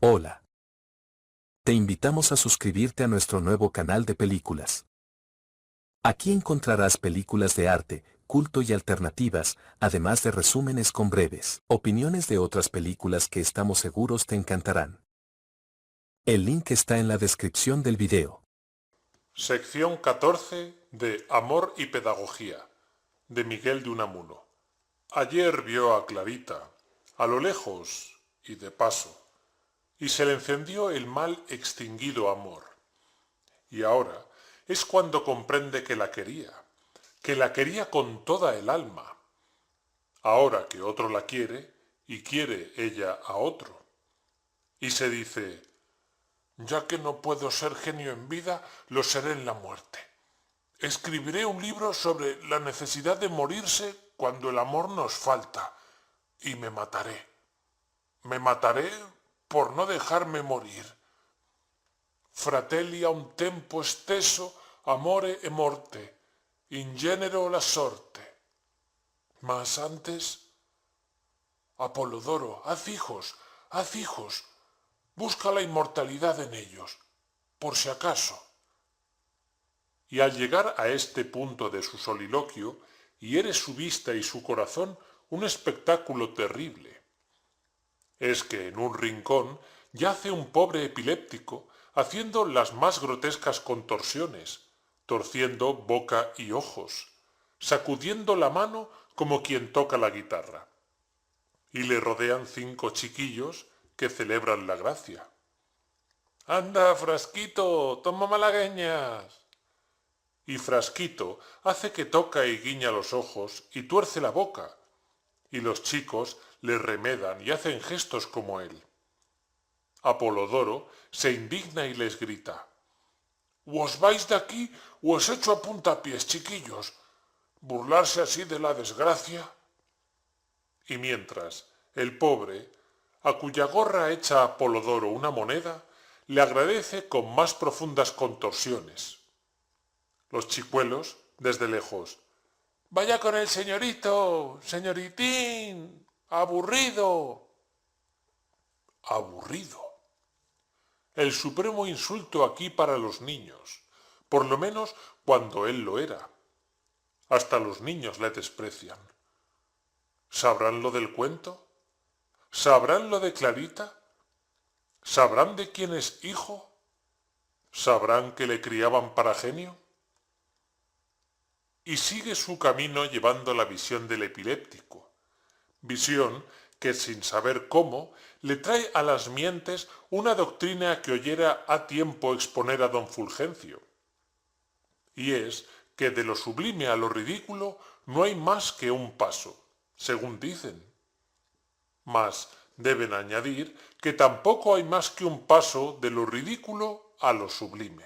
Hola. Te invitamos a suscribirte a nuestro nuevo canal de películas. Aquí encontrarás películas de arte, culto y alternativas, además de resúmenes con breves opiniones de otras películas que estamos seguros te encantarán. El link está en la descripción del video. Sección 14 de Amor y Pedagogía, de Miguel de Unamuno. Ayer vio a Clarita, a lo lejos y de paso, y se le encendió el mal extinguido amor. Y ahora es cuando comprende que la quería con toda el alma. Ahora que otro la quiere, y quiere ella a otro. Y se dice, ya que no puedo ser genio en vida, lo seré en la muerte. Escribiré un libro sobre la necesidad de morirse cuando el amor nos falta, y me mataré. Me mataré por no dejarme morir. Fratelli a un tempo esteso, amore e morte, in genero la sorte. Mas antes, Apolodoro, haz hijos, busca la inmortalidad en ellos, por si acaso. Y al llegar a este punto de su soliloquio, hiere su vista y su corazón un espectáculo terrible. Es que en un rincón yace un pobre epiléptico haciendo las más grotescas contorsiones, torciendo boca y ojos, sacudiendo la mano como quien toca la guitarra. Y le rodean 5 chiquillos que celebran la gracia. «Anda, Frasquito, toma malagueñas». Y Frasquito hace que toca y guiña los ojos y tuerce la boca, y los chicos le remedan y hacen gestos como él. Apolodoro se indigna y les grita, «O os vais de aquí o os echo a puntapiés, chiquillos. Burlarse así de la desgracia». Y mientras el pobre, a cuya gorra echa Apolodoro una moneda, le agradece con más profundas contorsiones. Los chicuelos, desde lejos, «Vaya con el señorito, señoritín, aburrido». Aburrido. El supremo insulto aquí para los niños, por lo menos cuando él lo era. Hasta los niños le desprecian. ¿Sabrán lo del cuento? ¿Sabrán lo de Clarita? ¿Sabrán de quién es hijo? ¿Sabrán que le criaban para genio? Y sigue su camino llevando la visión del epiléptico, visión que sin saber cómo le trae a las mientes una doctrina que oyera a tiempo exponer a don Fulgencio, y es que de lo sublime a lo ridículo no hay más que un paso, según dicen. Mas deben añadir que tampoco hay más que un paso de lo ridículo a lo sublime.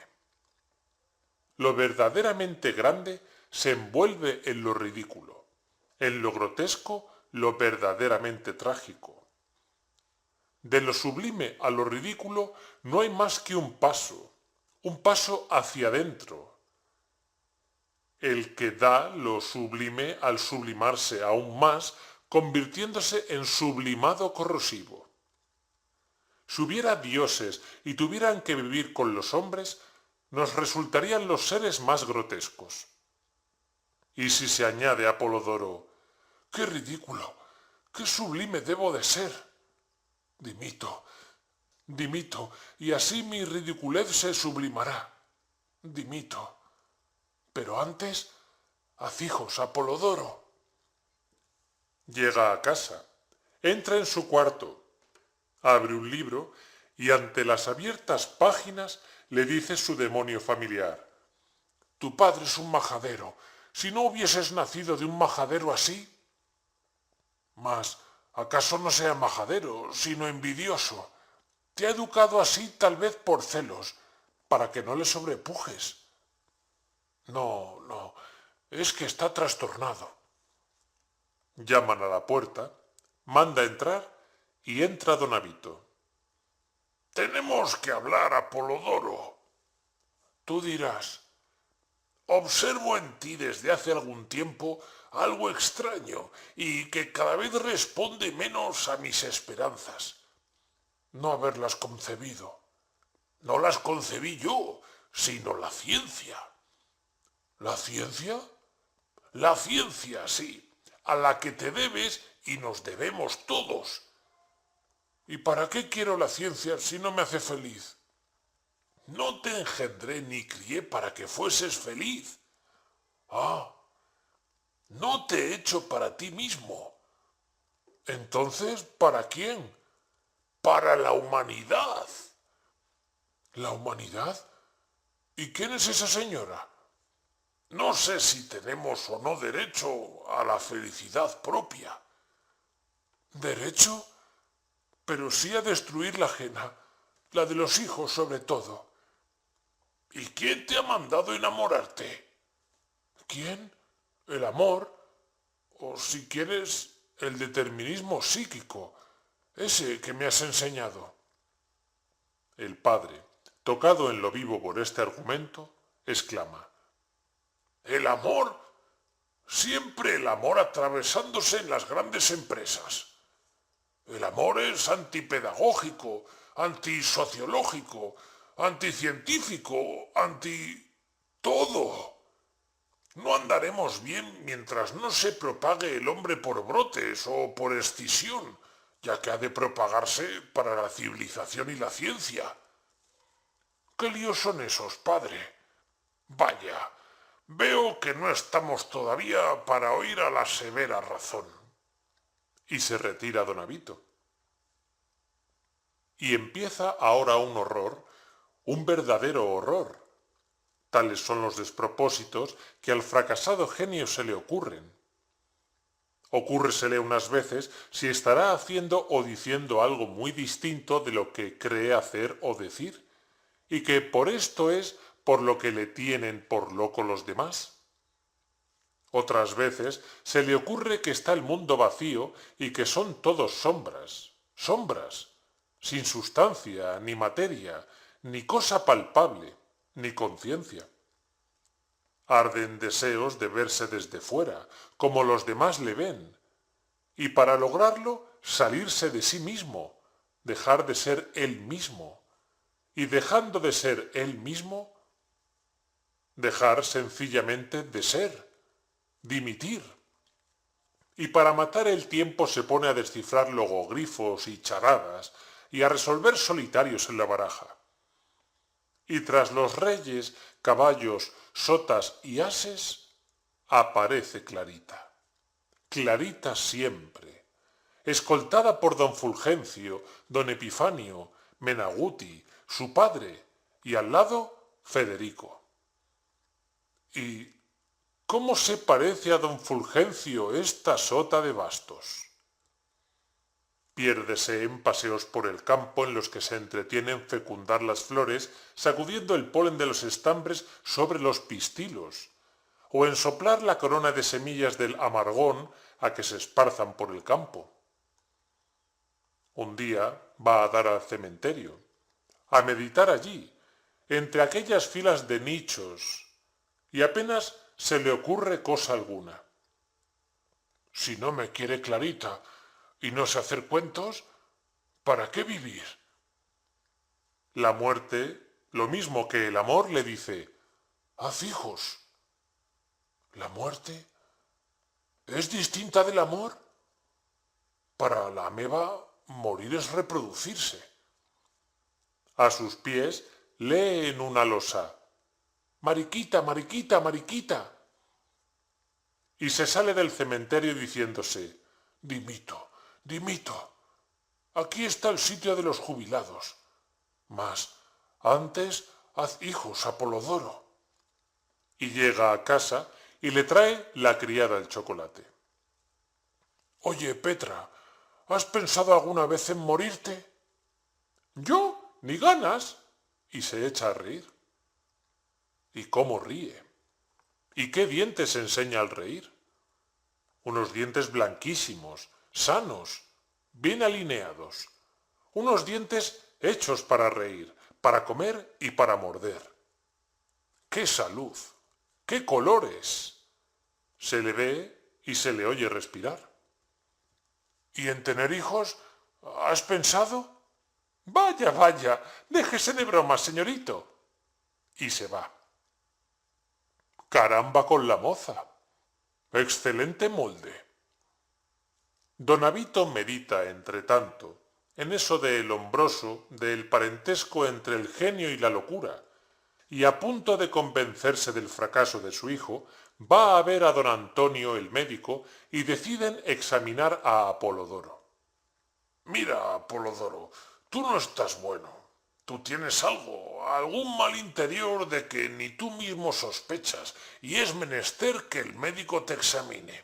Lo verdaderamente grande se envuelve en lo ridículo, en lo grotesco lo verdaderamente trágico. De lo sublime a lo ridículo no hay más que un paso hacia adentro, el que da lo sublime al sublimarse aún más, convirtiéndose en sublimado corrosivo. Si hubiera dioses y tuvieran que vivir con los hombres, nos resultarían los seres más grotescos. Y si se añade a Apolodoro, ¡qué ridículo! ¡Qué sublime debo de ser! Dimito, y así mi ridiculez se sublimará. Dimito. Pero antes, haz hijos, Apolodoro. Llega a casa, entra en su cuarto, abre un libro y ante las abiertas páginas le dice su demonio familiar, «Tu padre es un majadero. Si no hubieses nacido de un majadero así». Mas, ¿acaso no sea majadero, sino envidioso? Te ha educado así tal vez por celos, para que no le sobrepujes. No, es que está trastornado. Llaman a la puerta, manda entrar y entra don Avito. «Tenemos que hablar, Apolodoro». Tú dirás, «Observo en ti desde hace algún tiempo algo extraño y que cada vez responde menos a mis esperanzas. no haberlas concebido. No las concebí yo, sino la ciencia. ¿La ciencia? La ciencia, sí, a la que te debes y nos debemos todos. ¿Y para qué quiero la ciencia si no me hace feliz? No te engendré ni crié para que fueses feliz. Ah, no te he hecho para ti mismo. Entonces, ¿para quién? Para la humanidad. ¿La humanidad? ¿Y quién es esa señora? No sé si tenemos o no derecho a la felicidad propia. ¿Derecho? Pero sí a destruir la ajena, la de los hijos sobre todo. ¿Y quién te ha mandado enamorarte? ¿Quién? El amor, o si quieres, el determinismo psíquico, ese que me has enseñado. El padre, tocado en lo vivo por este argumento, exclama: el amor, siempre el amor atravesándose en las grandes empresas. El amor es antipedagógico, antisociológico, anticientífico, anti todo. No andaremos bien mientras no se propague el hombre por brotes o por escisión, ya que ha de propagarse para la civilización y la ciencia. ¿Qué líos son esos, padre? Vaya, veo que no estamos todavía para oír a la severa razón. Y se retira don Avito. Y empieza ahora un horror, un verdadero horror. Tales son los despropósitos que al fracasado genio se le ocurren. Ocúrresele unas veces si estará haciendo o diciendo algo muy distinto de lo que cree hacer o decir, y que por esto es por lo que le tienen por loco los demás. Otras veces se le ocurre que está el mundo vacío y que son todos sombras, sombras, sin sustancia, ni materia, ni cosa palpable, ni conciencia. Arden deseos de verse desde fuera, como los demás le ven, y para lograrlo salirse de sí mismo, dejar de ser él mismo, y dejando de ser él mismo, dejar sencillamente de ser, dimitir. Y para matar el tiempo se pone a descifrar logogrifos y charadas y a resolver solitarios en la baraja. Y tras los reyes, caballos, sotas y ases, aparece Clarita. Clarita siempre, escoltada por don Fulgencio, don Epifanio, Menaguti, su padre, y al lado Federico. ¿Y cómo se parece a don Fulgencio esta sota de bastos? Piérdese en paseos por el campo en los que se entretiene en fecundar las flores, sacudiendo el polen de los estambres sobre los pistilos, o en soplar la corona de semillas del amargón a que se esparzan por el campo. Un día va a dar al cementerio, a meditar allí, entre aquellas filas de nichos, y apenas se le ocurre cosa alguna. Si no me quiere Clarita y no sé hacer cuentos, ¿para qué vivir? La muerte, lo mismo que el amor, le dice: haz hijos. ¿La muerte es distinta del amor? Para la ameba, morir es reproducirse. A sus pies lee en una losa: Mariquita, Mariquita, Mariquita. Y se sale del cementerio diciéndose: dimito, dimito. Aquí está el sitio de los jubilados. Mas antes haz hijos, Apolodoro. Y llega a casa y le trae la criada el chocolate. Oye, Petra, ¿has pensado alguna vez en morirte? Yo, ni ganas. Y se echa a reír. ¿Y cómo ríe? ¿Y qué dientes enseña al reír? Unos dientes blanquísimos, sanos, bien alineados. Unos dientes hechos para reír, para comer y para morder. ¡Qué salud! ¡Qué colores! Se le ve y se le oye respirar. ¿Y en tener hijos has pensado? Vaya, vaya, déjese de bromas, señorito. Y se va. Caramba con la moza. Excelente molde. Don Avito medita, entre tanto, en eso del hombroso, del parentesco entre el genio y la locura, y a punto de convencerse del fracaso de su hijo, va a ver a don Antonio el médico y deciden examinar a Apolodoro. Mira, Apolodoro, tú no estás bueno. Tú tienes algún mal interior de que ni tú mismo sospechas, y es menester que el médico te examine.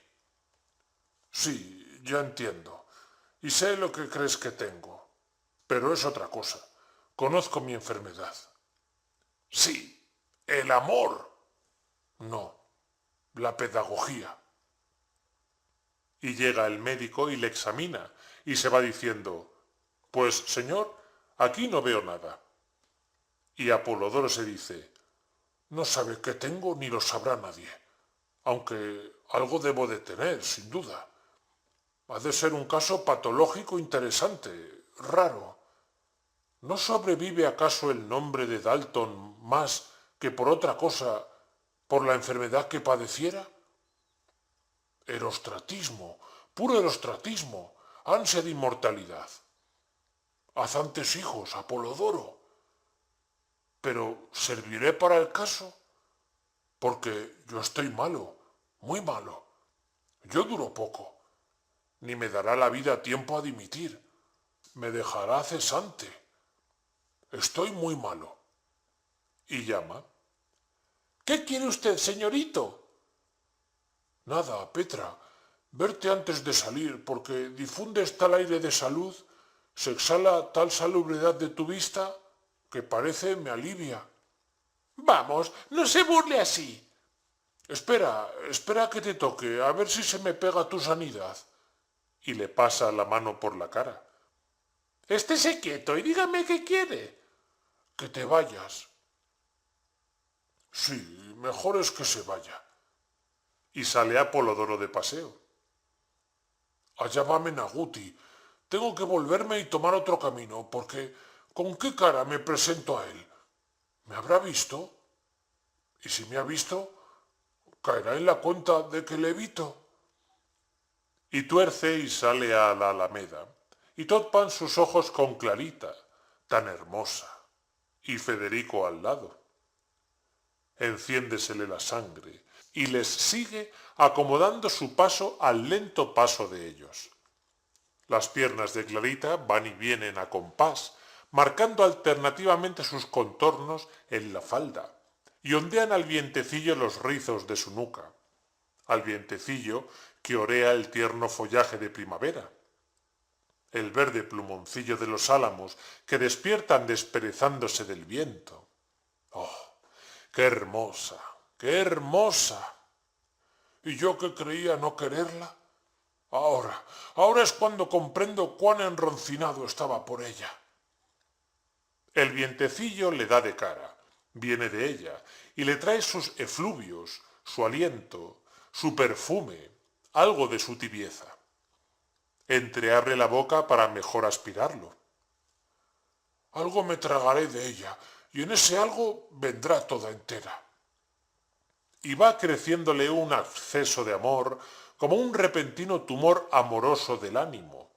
Sí, ya entiendo, y sé lo que crees que tengo, pero es otra cosa. Conozco mi enfermedad. Sí, el amor. No, la pedagogía. Y llega el médico y le examina, y se va diciendo, pues, señor, aquí no veo nada. Y Apolodoro se dice, no sabe qué tengo ni lo sabrá nadie, aunque algo debo de tener, sin duda. Ha de ser un caso patológico interesante, raro. ¿No sobrevive acaso el nombre de Dalton más que por otra cosa, por la enfermedad que padeciera? Erostratismo, puro erostratismo, ansia de inmortalidad. Haz antes hijos, Apolodoro. Pero ¿serviré para el caso? Porque yo estoy malo, muy malo. Yo duro poco. Ni me dará la vida tiempo a dimitir. Me dejará cesante. Estoy muy malo. Y llama. ¿Qué quiere usted, señorito? Nada, Petra. Verte antes de salir, porque difundes tal aire de salud, se exhala tal salubridad de tu vista, que parece me alivia. Vamos, no se burle así. Espera que te toque, a ver si se me pega tu sanidad. Y le pasa la mano por la cara. Estése quieto y dígame qué quiere. Que te vayas. Sí, mejor es que se vaya. Y sale Apolodoro de paseo. Allá va Menaguti. Tengo que volverme y tomar otro camino, porque ¿con qué cara me presento a él? ¿Me habrá visto? Y si me ha visto, caerá en la cuenta de que le evito. Y tuerce y sale a la alameda, y topan sus ojos con Clarita, tan hermosa, y Federico al lado. Enciéndesele la sangre, y les sigue acomodando su paso al lento paso de ellos. Las piernas de Clarita van y vienen a compás, marcando alternativamente sus contornos en la falda, y ondean al vientecillo los rizos de su nuca, al vientecillo que orea el tierno follaje de primavera, el verde plumoncillo de los álamos que despiertan desperezándose del viento. ¡Oh, qué hermosa, qué hermosa! ¿Y yo que creía no quererla? Ahora es cuando comprendo cuán enroncinado estaba por ella. El vientecillo le da de cara, viene de ella, y le trae sus efluvios, su aliento, su perfume, algo de su tibieza. Entreabre la boca para mejor aspirarlo. Algo me tragaré de ella, y en ese algo vendrá toda entera. Y va creciéndole un acceso de amor, como un repentino tumor amoroso del ánimo,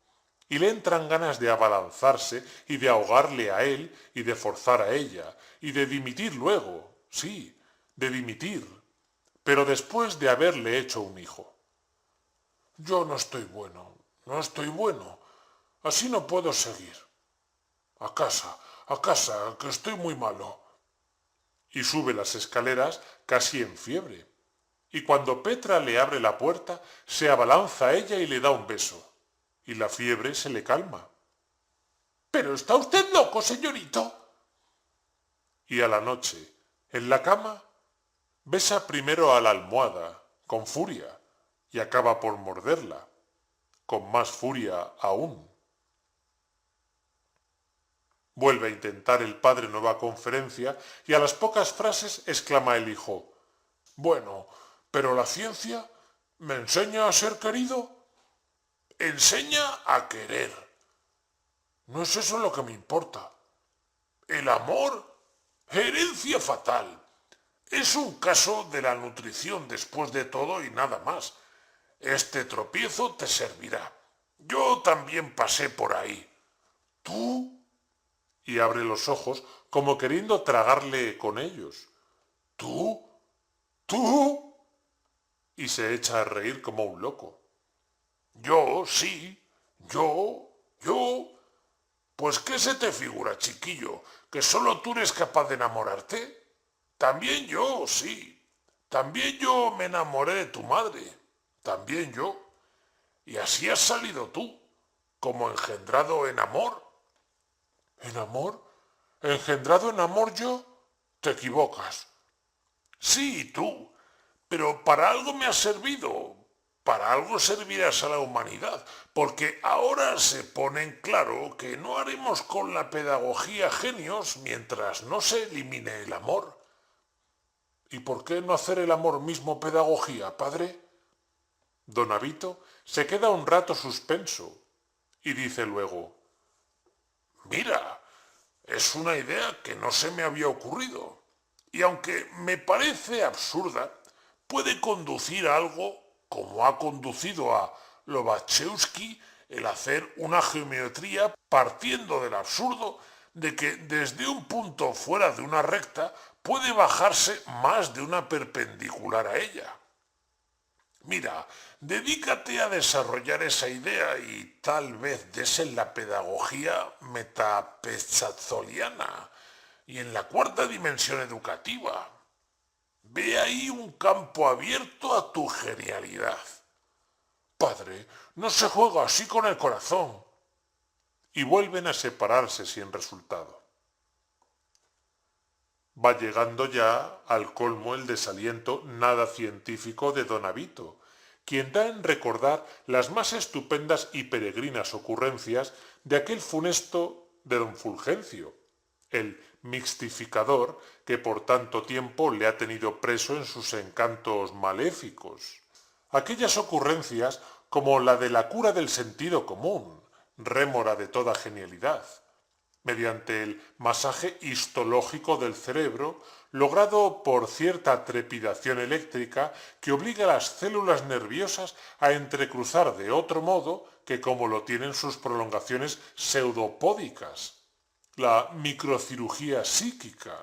y le entran ganas de abalanzarse y de ahogarle a él y de forzar a ella, y de dimitir luego, sí, de dimitir, pero después de haberle hecho un hijo. Yo no estoy bueno, no estoy bueno, así no puedo seguir. A casa, que estoy muy malo. Y sube las escaleras casi en fiebre. Y cuando Petra le abre la puerta, se abalanza a ella y le da un beso. Y la fiebre se le calma. ¿Pero está usted loco, señorito? Y a la noche, en la cama, besa primero a la almohada, con furia, y acaba por morderla, con más furia aún. Vuelve a intentar el padre nueva conferencia y a las pocas frases exclama el hijo, bueno, pero la ciencia me enseña a ser querido. Enseña a querer. No es eso lo que me importa. El amor, herencia fatal. Es un caso de la nutrición después de todo y nada más. Este tropiezo te servirá. Yo también pasé por ahí. ¿Tú? Y abre los ojos como queriendo tragarle con ellos. ¿Tú? ¿Tú? Y se echa a reír como un loco. Yo, sí, yo. Pues ¿qué se te figura, chiquillo? ¿Que solo tú eres capaz de enamorarte? También yo, sí. También yo me enamoré de tu madre. También yo. Y así has salido tú, como engendrado en amor. ¿En amor? ¿Engendrado en amor yo? Te equivocas. Sí, tú. Pero para algo me has servido. Para algo servirás a la humanidad, porque ahora se pone en claro que no haremos con la pedagogía genios mientras no se elimine el amor. ¿Y por qué no hacer el amor mismo pedagogía, padre? Don Avito se queda un rato suspenso y dice luego, mira, es una idea que no se me había ocurrido, y aunque me parece absurda, puede conducir a algo como ha conducido a Lobachevsky el hacer una geometría partiendo del absurdo de que desde un punto fuera de una recta puede bajarse más de una perpendicular a ella. Mira, dedícate a desarrollar esa idea y tal vez des en la pedagogía metapechatzoliana y en la cuarta dimensión educativa. Ve ahí un campo abierto a tu genialidad. Padre, no se juega así con el corazón. Y vuelven a separarse sin resultado. Va llegando ya al colmo el desaliento nada científico de don Avito, quien da en recordar las más estupendas y peregrinas ocurrencias de aquel funesto de don Fulgencio, el mixtificador que por tanto tiempo le ha tenido preso en sus encantos maléficos. Aquellas ocurrencias como la de la cura del sentido común, rémora de toda genialidad, mediante el masaje histológico del cerebro, logrado por cierta trepidación eléctrica que obliga a las células nerviosas a entrecruzar de otro modo que como lo tienen sus prolongaciones pseudopódicas. La microcirugía psíquica,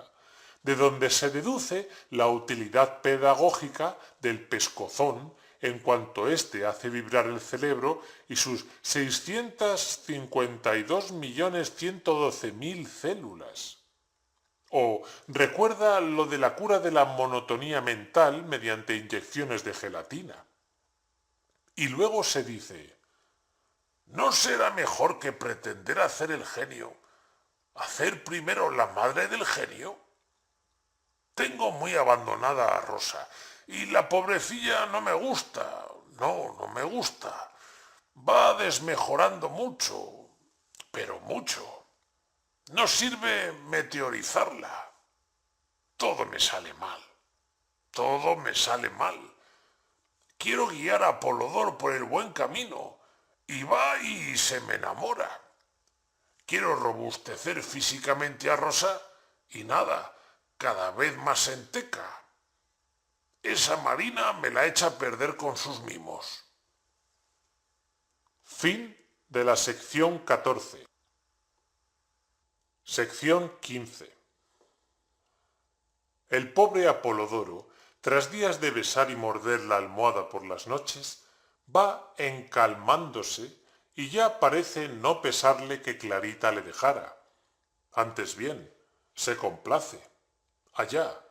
de donde se deduce la utilidad pedagógica del pescozón en cuanto éste hace vibrar el cerebro y sus 652.112.000 células. O recuerda lo de la cura de la monotonía mental mediante inyecciones de gelatina. Y luego se dice, ¿no será mejor que pretender hacer el genio, hacer primero la madre del genio? Tengo muy abandonada a Rosa, y la pobrecilla no me gusta, no me gusta. Va desmejorando mucho, pero mucho. No sirve meteorizarla. Todo me sale mal, todo me sale mal. Quiero guiar a Polodor por el buen camino, y va y se me enamora. Quiero robustecer físicamente a Rosa, y nada, cada vez más enteca. Esa Marina me la echa a perder con sus mimos. Fin de la sección 14. Sección 15. El pobre Apolodoro, tras días de besar y morder la almohada por las noches, va encalmándose y ya parece no pesarle que Clarita le dejara. Antes bien, se complace, allá,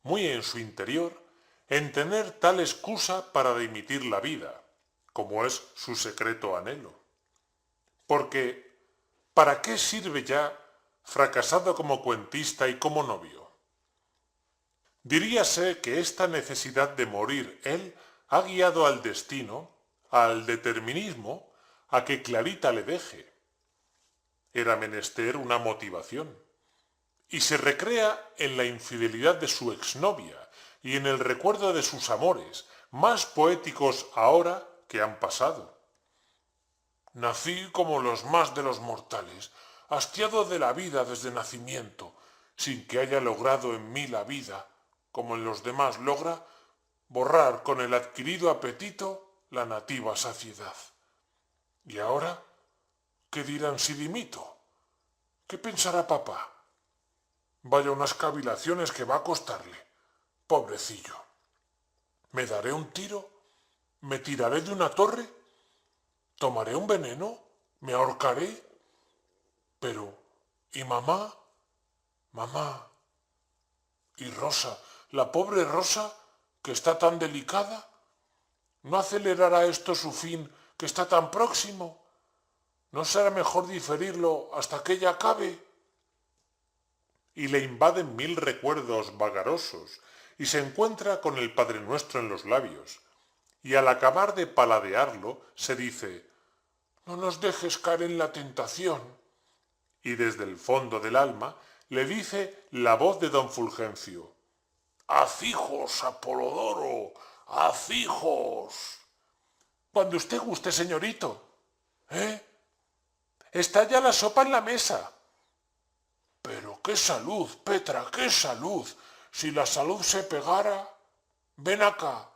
muy en su interior, en tener tal excusa para dimitir la vida, como es su secreto anhelo. Porque, ¿para qué sirve ya, fracasado como cuentista y como novio? Diríase que esta necesidad de morir él ha guiado al destino, al determinismo, a que Clarita le deje. Era menester una motivación. Y se recrea en la infidelidad de su exnovia y en el recuerdo de sus amores, más poéticos ahora que han pasado. Nací como los más de los mortales, hastiado de la vida desde nacimiento, sin que haya logrado en mí la vida, como en los demás logra, borrar con el adquirido apetito la nativa saciedad. ¿Y ahora qué dirán si dimito? ¿Qué pensará papá? Vaya unas cavilaciones que va a costarle, pobrecillo. ¿Me daré un tiro? ¿Me tiraré de una torre? ¿Tomaré un veneno? ¿Me ahorcaré? Pero, ¿y mamá? Mamá. ¿Y Rosa? La pobre Rosa, que está tan delicada. ¿No acelerará esto su fin, que está tan próximo? ¿No será mejor diferirlo hasta que ella acabe? Y le invaden mil recuerdos vagarosos, y se encuentra con el Padre Nuestro en los labios, y al acabar de paladearlo se dice: «No nos dejes caer en la tentación». Y desde el fondo del alma le dice la voz de don Fulgencio: «¡Haz hijos, Apolodoro! ¡Haz hijos!». «Cuando usted guste, señorito». «¿Eh? Está ya la sopa en la mesa». «Pero qué salud, Petra, qué salud. Si la salud se pegara. Ven acá».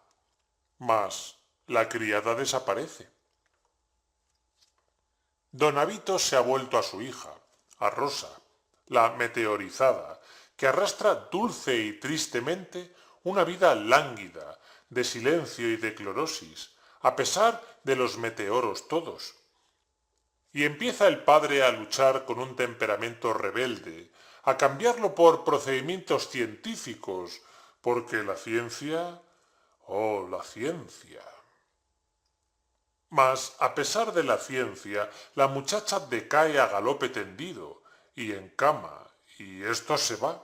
Mas la criada desaparece. Don Avito se ha vuelto a su hija, a Rosa, la meteorizada, que arrastra dulce y tristemente una vida lánguida, de silencio y de clorosis, a pesar de los meteoros todos. Y empieza el padre a luchar con un temperamento rebelde, a cambiarlo por procedimientos científicos, porque la ciencia, oh, la ciencia. Mas, a pesar de la ciencia, la muchacha decae a galope tendido, y en cama, y esto se va.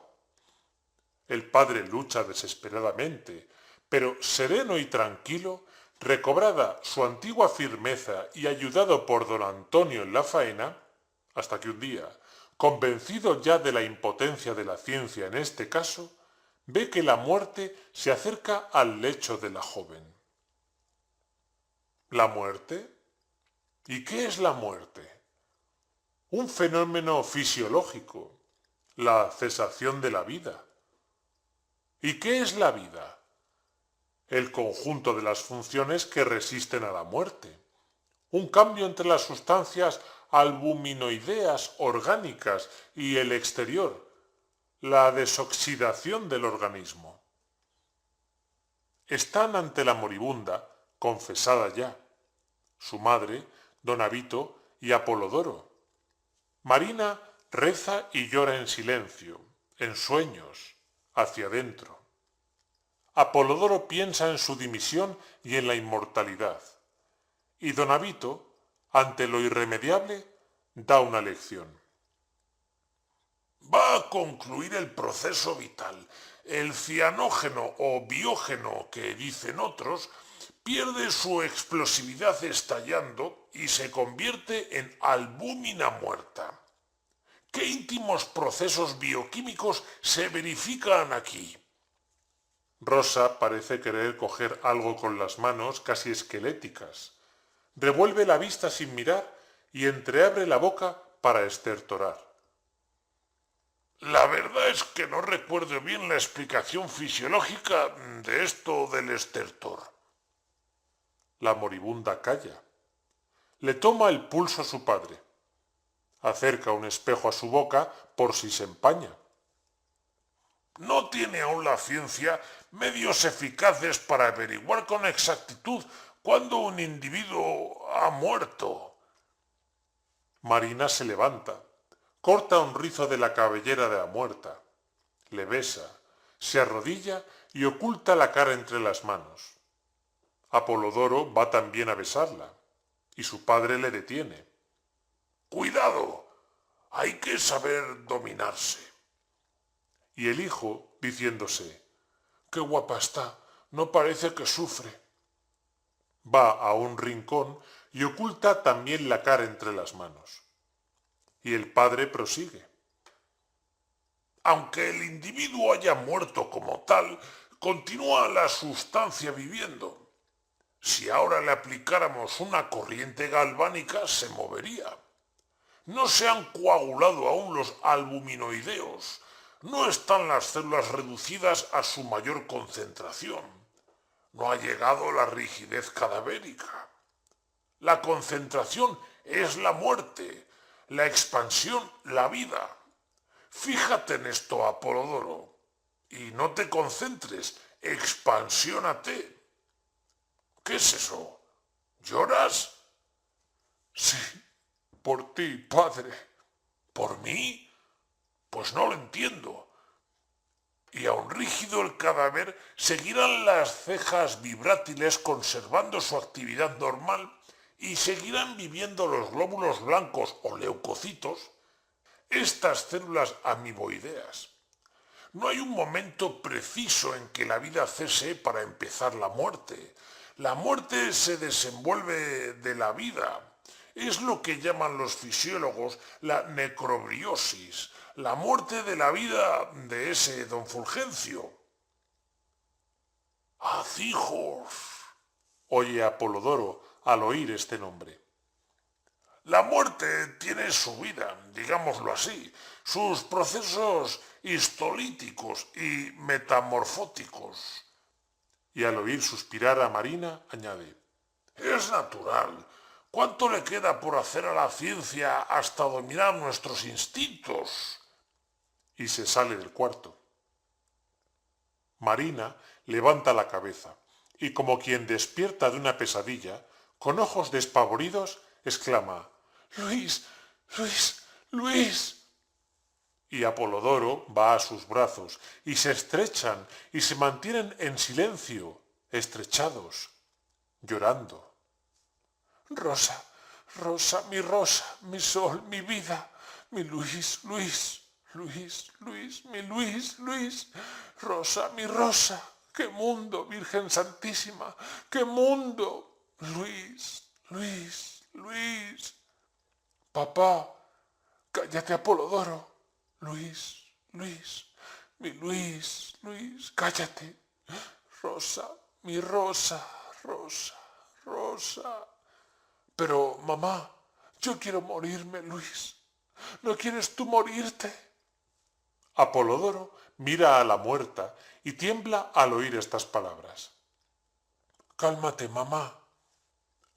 El padre lucha desesperadamente, pero sereno y tranquilo, recobrada su antigua firmeza y ayudado por don Antonio en la faena, hasta que un día, convencido ya de la impotencia de la ciencia en este caso, ve que la muerte se acerca al lecho de la joven. ¿La muerte? ¿Y qué es la muerte? Un fenómeno fisiológico, la cesación de la vida. ¿Y qué es la vida? El conjunto de las funciones que resisten a la muerte. Un cambio entre las sustancias albuminoideas orgánicas y el exterior, la desoxidación del organismo. Están ante la moribunda, confesada ya, su madre, don Avito y Apolodoro. Marina reza y llora en silencio, en sueños, hacia adentro. Apolodoro piensa en su dimisión y en la inmortalidad. Y don Avito, ante lo irremediable, da una lección. Va a concluir el proceso vital. El cianógeno o biógeno, que dicen otros, pierde su explosividad estallando y se convierte en albúmina muerta. ¿Qué íntimos procesos bioquímicos se verifican aquí? Rosa parece querer coger algo con las manos casi esqueléticas. Revuelve la vista sin mirar y entreabre la boca para estertorar. La verdad es que no recuerdo bien la explicación fisiológica de esto del estertor. La moribunda calla. Le toma el pulso a su padre. Acerca un espejo a su boca por si se empaña. ¿No tiene aún la ciencia medios eficaces para averiguar con exactitud cuándo un individuo ha muerto? Marina se levanta, corta un rizo de la cabellera de la muerta, le besa, se arrodilla y oculta la cara entre las manos. Apolodoro va también a besarla, y su padre le detiene. ¡Cuidado! Hay que saber dominarse. Y el hijo, diciéndose, ¡qué guapa está! No parece que sufre. Va a un rincón y oculta también la cara entre las manos. Y el padre prosigue. Aunque el individuo haya muerto como tal, continúa la sustancia viviendo. Si ahora le aplicáramos una corriente galvánica, se movería. No se han coagulado aún los albuminoideos. No están las células reducidas a su mayor concentración. No ha llegado la rigidez cadavérica. La concentración es la muerte, la expansión la vida. Fíjate en esto, Apolodoro, y no te concentres, expansiónate. ¿Qué es eso? ¿Lloras? Sí, por ti, padre. ¿Por mí? Pues no lo entiendo. Y aun rígido el cadáver, ¿seguirán las cejas vibrátiles conservando su actividad normal y seguirán viviendo los glóbulos blancos o leucocitos, estas células amiboideas? No hay un momento preciso en que la vida cese para empezar la muerte. La muerte se desenvuelve de la vida. Es lo que llaman los fisiólogos la necrobriosis, la muerte de la vida de ese don Fulgencio. ¡Haz hijos! Oye Apolodoro al oír este nombre. La muerte tiene su vida, digámoslo así, sus procesos histolíticos y metamorfóticos. Y al oír suspirar a Marina, añade, es natural. ¿Cuánto le queda por hacer a la ciencia hasta dominar nuestros instintos? Y se sale del cuarto. Marina levanta la cabeza y como quien despierta de una pesadilla, con ojos despavoridos, exclama, Luis, Luis, Luis. Y Apolodoro va a sus brazos y se estrechan y se mantienen en silencio, estrechados, llorando. Rosa, Rosa, mi sol, mi vida, mi Luis, Luis, Luis, Luis, mi Luis, Luis, Rosa, mi Rosa, qué mundo, Virgen Santísima, qué mundo, Luis, Luis, Luis. Papá, cállate, Apolodoro, Luis, Luis, mi Luis, Luis, cállate, Rosa, mi Rosa, Rosa, Rosa. Pero, mamá, yo quiero morirme, Luis. ¿No quieres tú morirte? Apolodoro mira a la muerta y tiembla al oír estas palabras. Cálmate, mamá.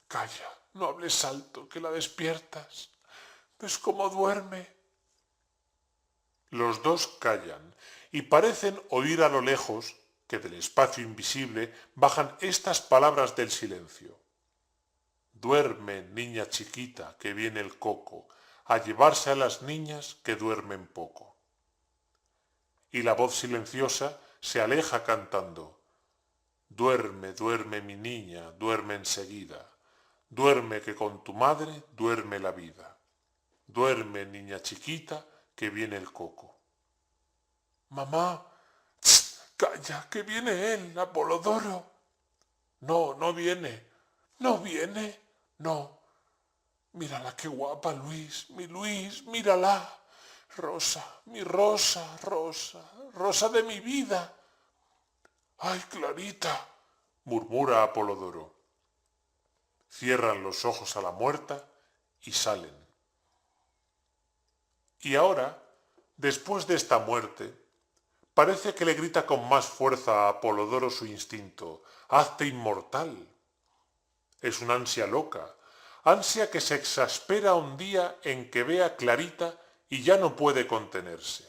Calla, no hables alto, que la despiertas. ¿Ves cómo duerme? Los dos callan y parecen oír a lo lejos que del espacio invisible bajan estas palabras del silencio. Duerme, niña chiquita, que viene el coco, a llevarse a las niñas que duermen poco. Y la voz silenciosa se aleja cantando. Duerme, duerme mi niña, duerme enseguida. Duerme que con tu madre duerme la vida. Duerme, niña chiquita, que viene el coco. Mamá, calla, que viene él, Apolodoro. No, no viene, no viene, no. Mírala, qué guapa, Luis, mi Luis, mírala. Rosa, mi Rosa, Rosa, Rosa de mi vida. ¡Ay, Clarita! Murmura Apolodoro. Cierran los ojos a la muerta y salen. Y ahora, después de esta muerte, parece que le grita con más fuerza a Apolodoro su instinto. ¡Hazte inmortal! Es una ansia loca, ansia que se exaspera un día en que ve a Clarita y ya no puede contenerse.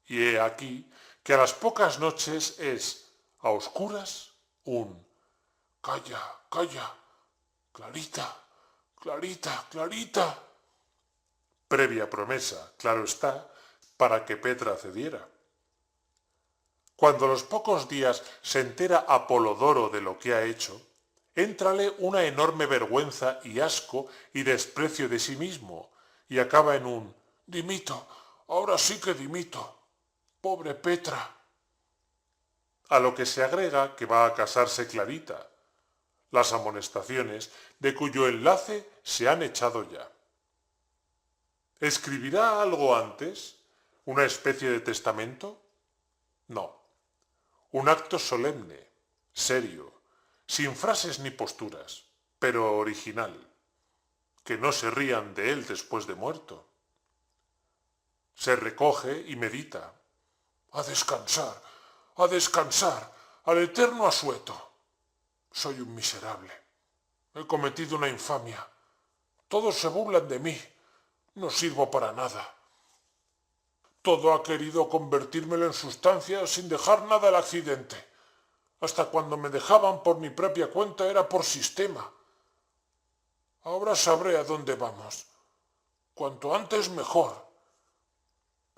Y he aquí que a las pocas noches es, a oscuras, un «Calla, calla, Clarita, Clarita, Clarita», previa promesa, claro está, para que Petra cediera. Cuando a los pocos días se entera Apolodoro de lo que ha hecho, éntrale una enorme vergüenza y asco y desprecio de sí mismo, y acaba en un «Dimito, ahora sí que dimito, pobre Petra». A lo que se agrega que va a casarse Clarita, las amonestaciones de cuyo enlace se han echado ya. ¿Escribirá algo antes? ¿Una especie de testamento? No. Un acto solemne, serio, sin frases ni posturas, pero original. que no se rían de él después de muerto. Se recoge y medita. A descansar, al eterno asueto. Soy un miserable. He cometido una infamia. Todos se burlan de mí. No sirvo para nada. Todo ha querido convertírmelo en sustancia sin dejar nada al accidente. Hasta cuando me dejaban por mi propia cuenta era por sistema. Ahora sabré a dónde vamos. Cuanto antes mejor.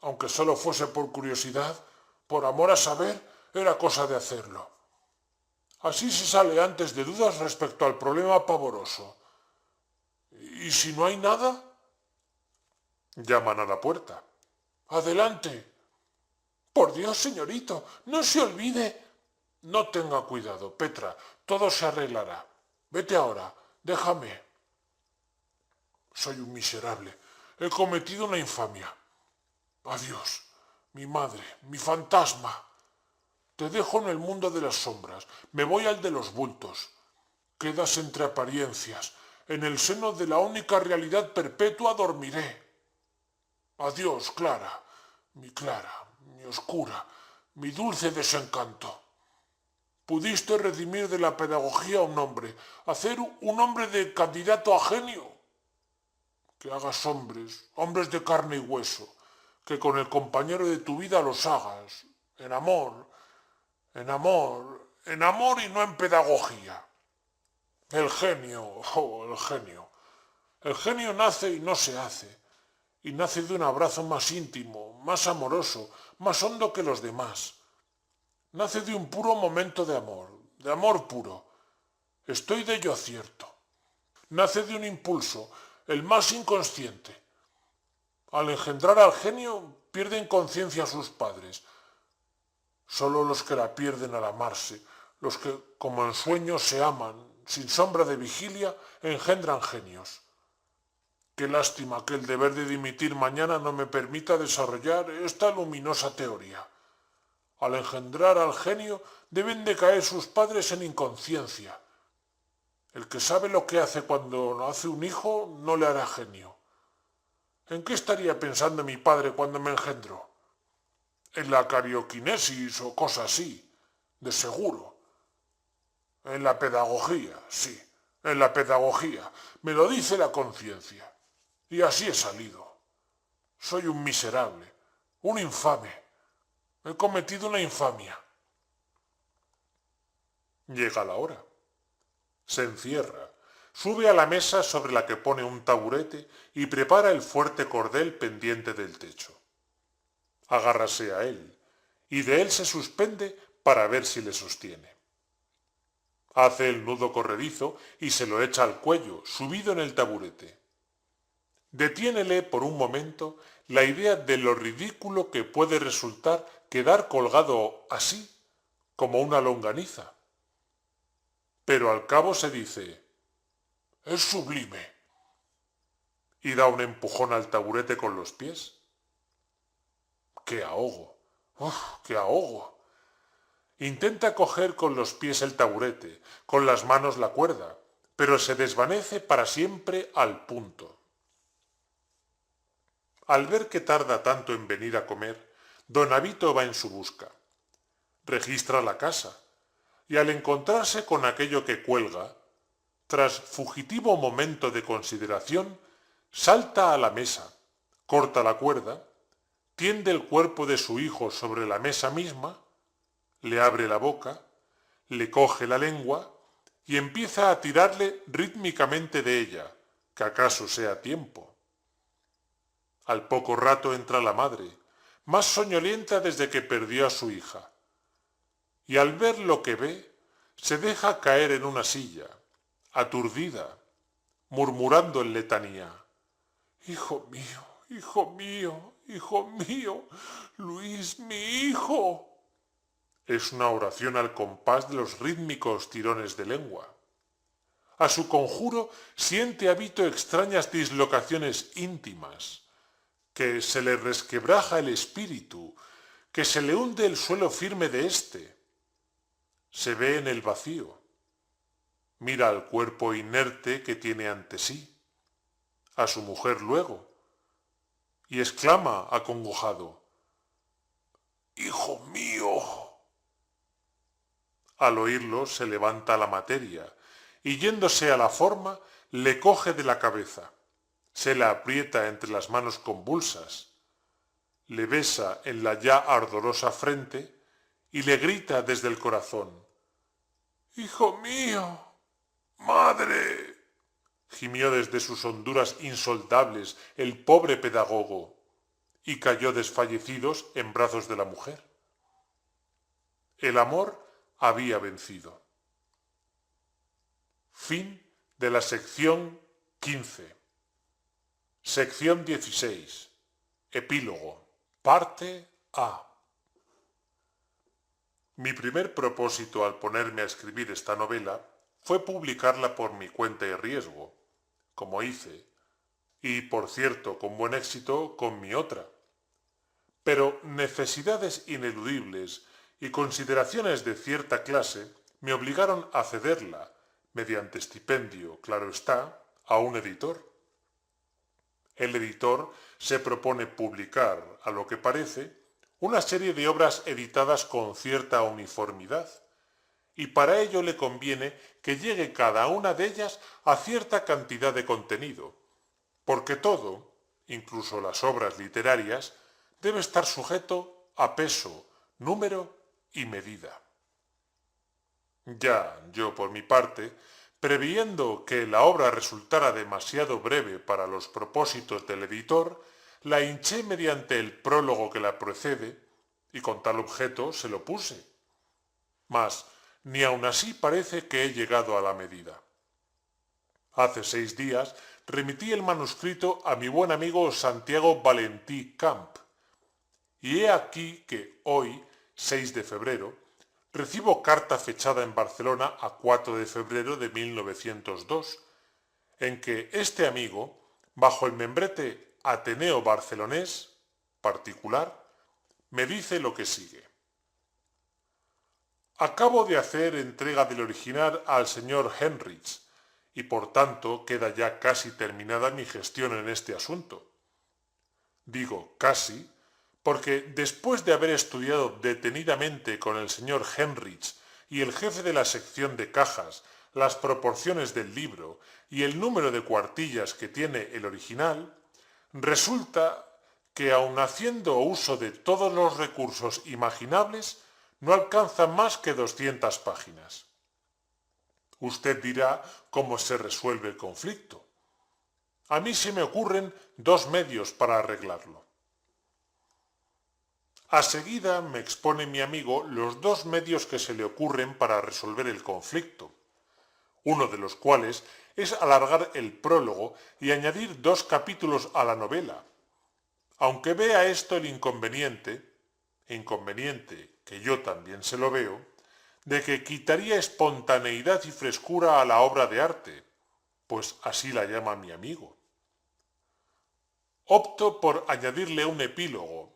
Aunque solo fuese por curiosidad, por amor a saber, era cosa de hacerlo. Así se sale antes de dudas respecto al problema pavoroso. ¿Y si no hay nada? Llaman a la puerta. ¡Adelante! Por Dios, señorito, no se olvide. No tenga cuidado, Petra, todo se arreglará. Vete ahora, déjame. Soy un miserable. He cometido una infamia. Adiós, mi madre, mi fantasma. Te dejo en el mundo de las sombras, me voy al de los bultos. Quedas entre apariencias, en el seno de la única realidad perpetua dormiré. Adiós, Clara, mi oscura, mi dulce desencanto. Pudiste redimir de la pedagogía a un hombre, hacer un hombre de candidato a genio. Que hagas hombres de carne y hueso, que con el compañero de tu vida los hagas, en amor y no en pedagogía. El genio, el genio. El genio nace y no se hace, y nace de un abrazo más íntimo, más amoroso, más hondo que los demás. Nace de un puro momento de amor puro. Estoy de ello cierto. Nace de un impulso, el más inconsciente. Al engendrar al genio, pierden conciencia sus padres. Solo los que la pierden al amarse, los que, como en sueños, se aman, sin sombra de vigilia, engendran genios. Qué lástima que el deber de dimitir mañana no me permita desarrollar esta luminosa teoría. Al engendrar al genio deben de caer sus padres en inconsciencia. El que sabe lo que hace cuando hace un hijo no le hará genio. ¿En qué estaría pensando mi padre cuando me engendró? En la carioquinesis o cosa así, de seguro. En la pedagogía, sí, en la pedagogía. Me lo dice la conciencia. Y así he salido. Soy un miserable, un infame. He cometido una infamia. Llega la hora. Se encierra, sube a la mesa sobre la que pone un taburete y prepara el fuerte cordel pendiente del techo. Agárrase a él, y de él se suspende para ver si le sostiene. Hace el nudo corredizo y se lo echa al cuello, subido en el taburete. Detiénele por un momento la idea de lo ridículo que puede resultar quedar colgado así, como una longaniza. Pero al cabo se dice, es sublime, y da un empujón al taburete con los pies. ¡Qué ahogo! ¡Uf, qué ahogo! Intenta coger con los pies el taburete, con las manos la cuerda, pero se desvanece para siempre al punto. Al ver que tarda tanto en venir a comer, don Avito va en su busca. Registra la casa, y al encontrarse con aquello que cuelga, tras fugitivo momento de consideración, salta a la mesa, corta la cuerda, tiende el cuerpo de su hijo sobre la mesa misma, le abre la boca, le coge la lengua y empieza a tirarle rítmicamente de ella, que acaso sea tiempo. Al poco rato entra la madre, más soñolienta desde que perdió a su hija, y al ver lo que ve, se deja caer en una silla, aturdida, murmurando en letanía. Hijo mío, hijo mío, hijo mío, Luis, mi hijo. Es una oración al compás de los rítmicos tirones de lengua. A su conjuro siente Avito extrañas dislocaciones íntimas, que se le resquebraja el espíritu, que se le hunde el suelo firme de éste. Se ve en el vacío. Mira al cuerpo inerte que tiene ante sí. a su mujer luego, y exclama acongojado: «¡Hijo mío!». Al oírlo se levanta la materia, y yéndose a la forma, le coge de la cabeza, se la aprieta entre las manos convulsas, le besa en la ya ardorosa frente y le grita desde el corazón: «¡Hijo mío! ¡Madre!». Gimió desde sus honduras insondables el pobre pedagogo y cayó desfallecidos en brazos de la mujer. El amor había vencido. Fin de la sección 15. Sección 16. Epílogo. Parte A. Mi primer propósito al ponerme a escribir esta novela fue publicarla por mi cuenta y riesgo, como hice, y por cierto con buen éxito con mi otra. Pero necesidades ineludibles y consideraciones de cierta clase me obligaron a cederla, mediante estipendio, claro está, a un editor. El editor se propone publicar, a lo que parece, una serie de obras editadas con cierta uniformidad, y para ello le conviene que llegue cada una de ellas a cierta cantidad de contenido, porque todo, incluso las obras literarias, debe estar sujeto a peso, número y medida. Ya yo, por mi parte, previendo que la obra resultara demasiado breve para los propósitos del editor, la hinché mediante el prólogo que la precede, y con tal objeto se lo puse. Mas ni aun así parece que he llegado a la medida. Hace 6 días remití el manuscrito a mi buen amigo Santiago Valentí Camp, y he aquí que hoy, 6 de febrero, recibo carta fechada en Barcelona a 4 de febrero de 1902, en que este amigo, bajo el membrete Ateneo Barcelonés, particular, me dice lo que sigue. Acabo de hacer entrega del original al señor Henrich, y por tanto queda ya casi terminada mi gestión en este asunto. Digo casi, porque después de haber estudiado detenidamente con el señor Henrich y el jefe de la sección de cajas las proporciones del libro y el número de cuartillas que tiene el original, resulta que aun haciendo uso de todos los recursos imaginables, no alcanza más que 200 páginas. Usted dirá cómo se resuelve el conflicto. A mí se me ocurren 2 medios para arreglarlo. A seguida me expone mi amigo los 2 medios que se le ocurren para resolver el conflicto, uno de los cuales es alargar el prólogo y añadir 2 capítulos a la novela, aunque vea esto el inconveniente que yo también se lo veo, de que quitaría espontaneidad y frescura a la obra de arte, pues así la llama mi amigo. Opto por añadirle un epílogo,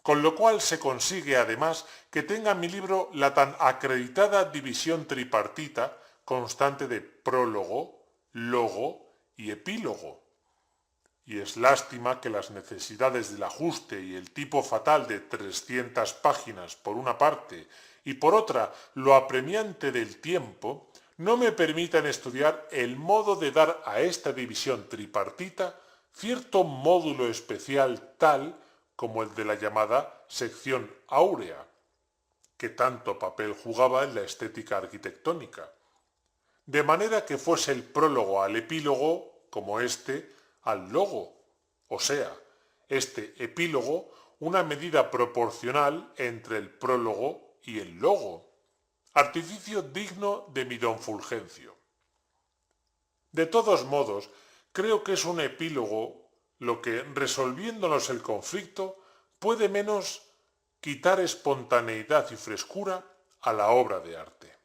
con lo cual se consigue además que tenga mi libro la tan acreditada división tripartita constante de prólogo, logo y epílogo. Y es lástima que las necesidades del ajuste y el tipo fatal de 300 páginas por una parte y por otra lo apremiante del tiempo no me permitan estudiar el modo de dar a esta división tripartita cierto módulo especial tal como el de la llamada sección áurea, que tanto papel jugaba en la estética arquitectónica, de manera que fuese el prólogo al epílogo como este al logo, o sea, este epílogo una medida proporcional entre el prólogo y el logo, artificio digno de mi don Fulgencio. De todos modos, creo que es un epílogo lo que, resolviéndonos el conflicto, puede menos quitar espontaneidad y frescura a la obra de arte.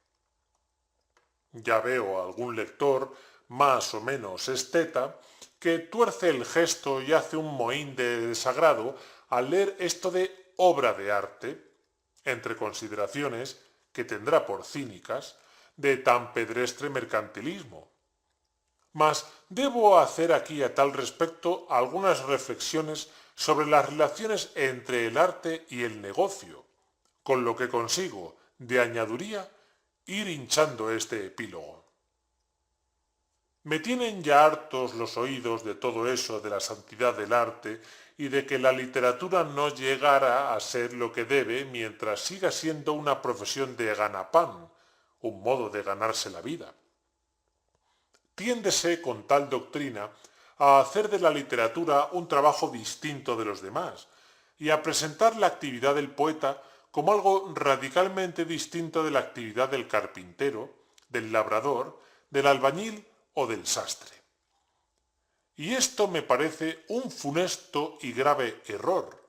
Ya veo a algún lector, más o menos esteta, que tuerce el gesto y hace un mohín de desagrado al leer esto de obra de arte, entre consideraciones, que tendrá por cínicas, de tan pedestre mercantilismo. Mas debo hacer aquí a tal respecto algunas reflexiones sobre las relaciones entre el arte y el negocio, con lo que consigo, de añaduría, ir hinchando este epílogo. Me tienen ya hartos los oídos de todo eso de la santidad del arte y de que la literatura no llegará a ser lo que debe mientras siga siendo una profesión de ganapán, un modo de ganarse la vida. Tiéndese con tal doctrina a hacer de la literatura un trabajo distinto de los demás y a presentar la actividad del poeta como algo radicalmente distinto de la actividad del carpintero, del labrador, del albañil o del sastre. Y esto me parece un funesto y grave error,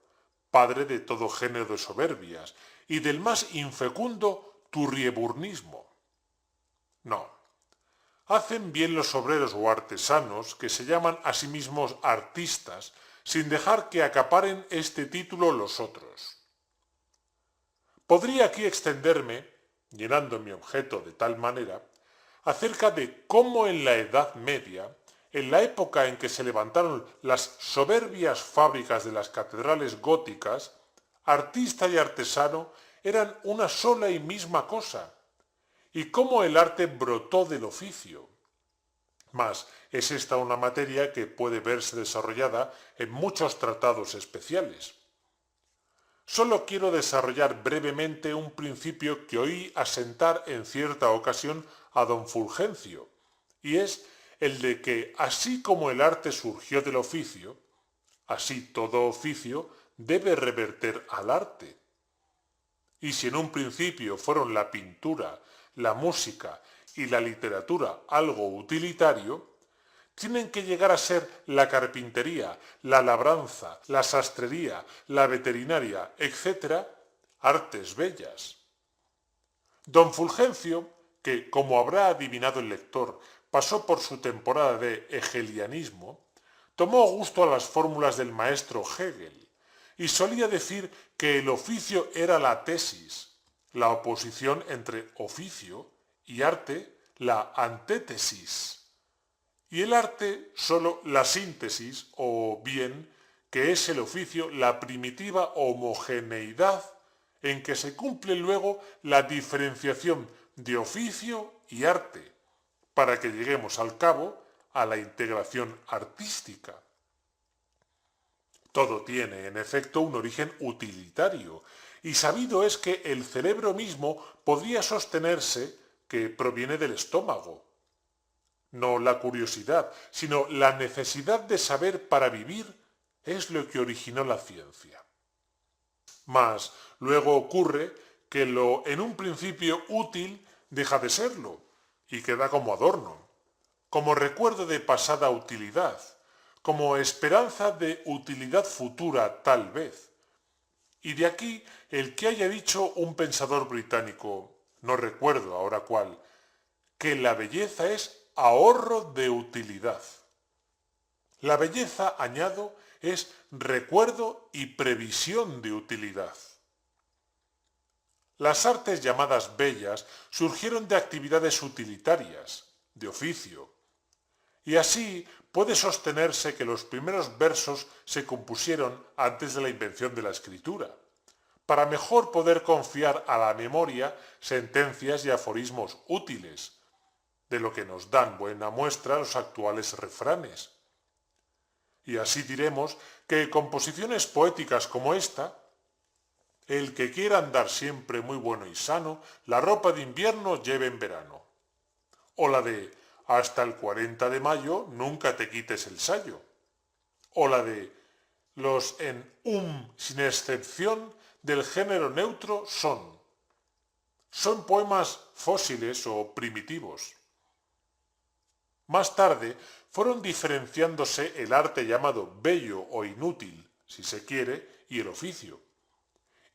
padre de todo género de soberbias y del más infecundo turrieburnismo. No. Hacen bien los obreros o artesanos que se llaman a sí mismos artistas sin dejar que acaparen este título los otros. Podría aquí extenderme, llenando mi objeto de tal manera, acerca de cómo en la Edad Media, en la época en que se levantaron las soberbias fábricas de las catedrales góticas, artista y artesano eran una sola y misma cosa, y cómo el arte brotó del oficio. Mas es esta una materia que puede verse desarrollada en muchos tratados especiales. Solo quiero desarrollar brevemente un principio que oí asentar en cierta ocasión a don Fulgencio, y es el de que así como el arte surgió del oficio, así todo oficio debe reverter al arte. Y si en un principio fueron la pintura, la música y la literatura algo utilitario, tienen que llegar a ser la carpintería, la labranza, la sastrería, la veterinaria, etc., artes bellas. Don Fulgencio, que, como habrá adivinado el lector, pasó por su temporada de hegelianismo, tomó gusto a las fórmulas del maestro Hegel y solía decir que el oficio era la tesis, la oposición entre oficio y arte, la antítesis, y el arte sólo la síntesis, o bien, que es el oficio la primitiva homogeneidad en que se cumple luego la diferenciación de oficio y arte, para que lleguemos al cabo a la integración artística. Todo tiene, en efecto, un origen utilitario, y sabido es que el cerebro mismo podría sostenerse que proviene del estómago. No la curiosidad, sino la necesidad de saber para vivir es lo que originó la ciencia. Mas luego ocurre que lo en un principio útil deja de serlo y queda como adorno, como recuerdo de pasada utilidad, como esperanza de utilidad futura tal vez. Y de aquí el que haya dicho un pensador británico, no recuerdo ahora cuál, que la belleza es ahorro de utilidad. La belleza, añado, es recuerdo y previsión de utilidad. Las artes llamadas bellas surgieron de actividades utilitarias, de oficio, y así puede sostenerse que los primeros versos se compusieron antes de la invención de la escritura, para mejor poder confiar a la memoria sentencias y aforismos útiles, de lo que nos dan buena muestra los actuales refranes. Y así diremos que composiciones poéticas como esta, el que quiera andar siempre muy bueno y sano, la ropa de invierno lleve en verano. O la de hasta el 40 de mayo nunca te quites el sayo. O la de los en sin excepción del género neutro son. Son poemas fósiles o primitivos. Más tarde fueron diferenciándose el arte llamado bello o inútil, si se quiere, y el oficio.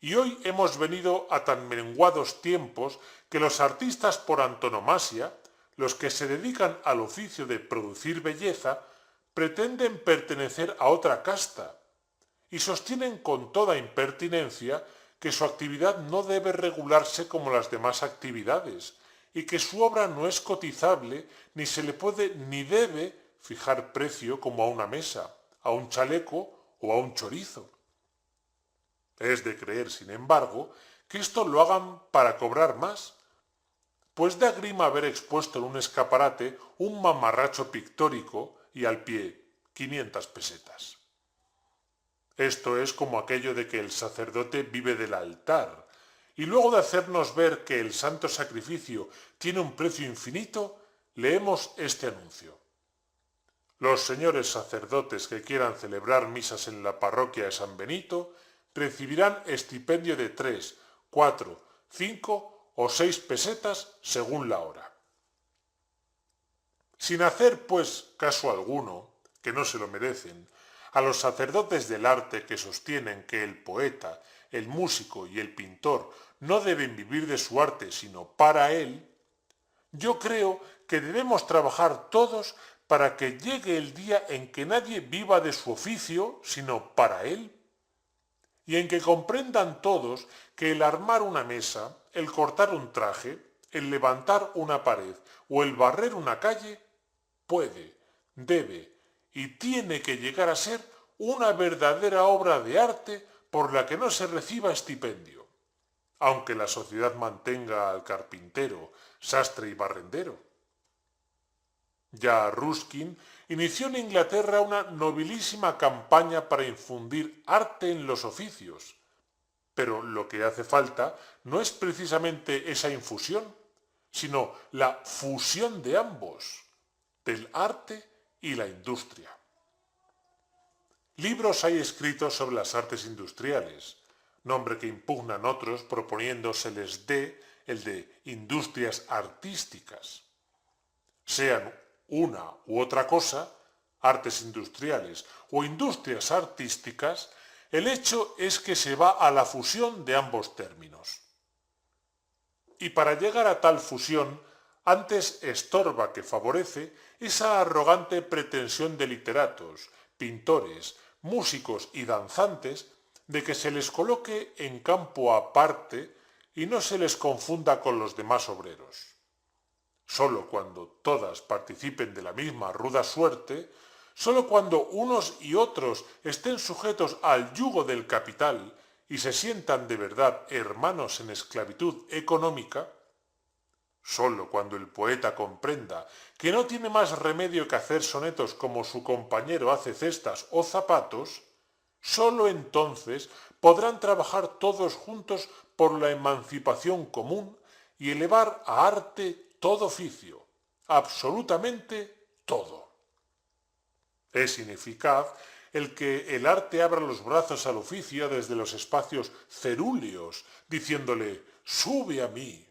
Y hoy hemos venido a tan menguados tiempos que los artistas por antonomasia, los que se dedican al oficio de producir belleza, pretenden pertenecer a otra casta y sostienen con toda impertinencia que su actividad no debe regularse como las demás actividades y que su obra no es cotizable ni se le puede ni debe fijar precio como a una mesa, a un chaleco o a un chorizo. Es de creer, sin embargo, que esto lo hagan para cobrar más, pues da grima haber expuesto en un escaparate un mamarracho pictórico y al pie 500 pesetas. Esto es como aquello de que el sacerdote vive del altar, y luego de hacernos ver que el santo sacrificio tiene un precio infinito, leemos este anuncio. Los señores sacerdotes que quieran celebrar misas en la parroquia de San Benito recibirán estipendio de 3, 4, 5 o 6 pesetas según la hora. Sin hacer, pues, caso alguno, que no se lo merecen, a los sacerdotes del arte que sostienen que el poeta, el músico y el pintor no deben vivir de su arte sino para él, yo creo que debemos trabajar todos para que llegue el día en que nadie viva de su oficio sino para él, y en que comprendan todos que el armar una mesa, el cortar un traje, el levantar una pared o el barrer una calle puede, debe y tiene que llegar a ser una verdadera obra de arte por la que no se reciba estipendio, aunque la sociedad mantenga al carpintero, sastre y barrendero. Ya Ruskin inició en Inglaterra una nobilísima campaña para infundir arte en los oficios, pero lo que hace falta no es precisamente esa infusión, sino la fusión de ambos, del arte y la industria. Libros hay escritos sobre las artes industriales, nombre que impugnan otros proponiendo se les dé el de industrias artísticas. Sean una u otra cosa, artes industriales o industrias artísticas, el hecho es que se va a la fusión de ambos términos. Y para llegar a tal fusión, antes estorba que favorece esa arrogante pretensión de literatos, pintores, músicos y danzantes de que se les coloque en campo aparte y no se les confunda con los demás obreros. Sólo cuando todas participen de la misma ruda suerte, sólo cuando unos y otros estén sujetos al yugo del capital y se sientan de verdad hermanos en esclavitud económica, sólo cuando el poeta comprenda que no tiene más remedio que hacer sonetos como su compañero hace cestas o zapatos, sólo entonces podrán trabajar todos juntos por la emancipación común y elevar a arte todo oficio, absolutamente todo. Es ineficaz el que el arte abra los brazos al oficio desde los espacios cerúleos, diciéndole «sube a mí».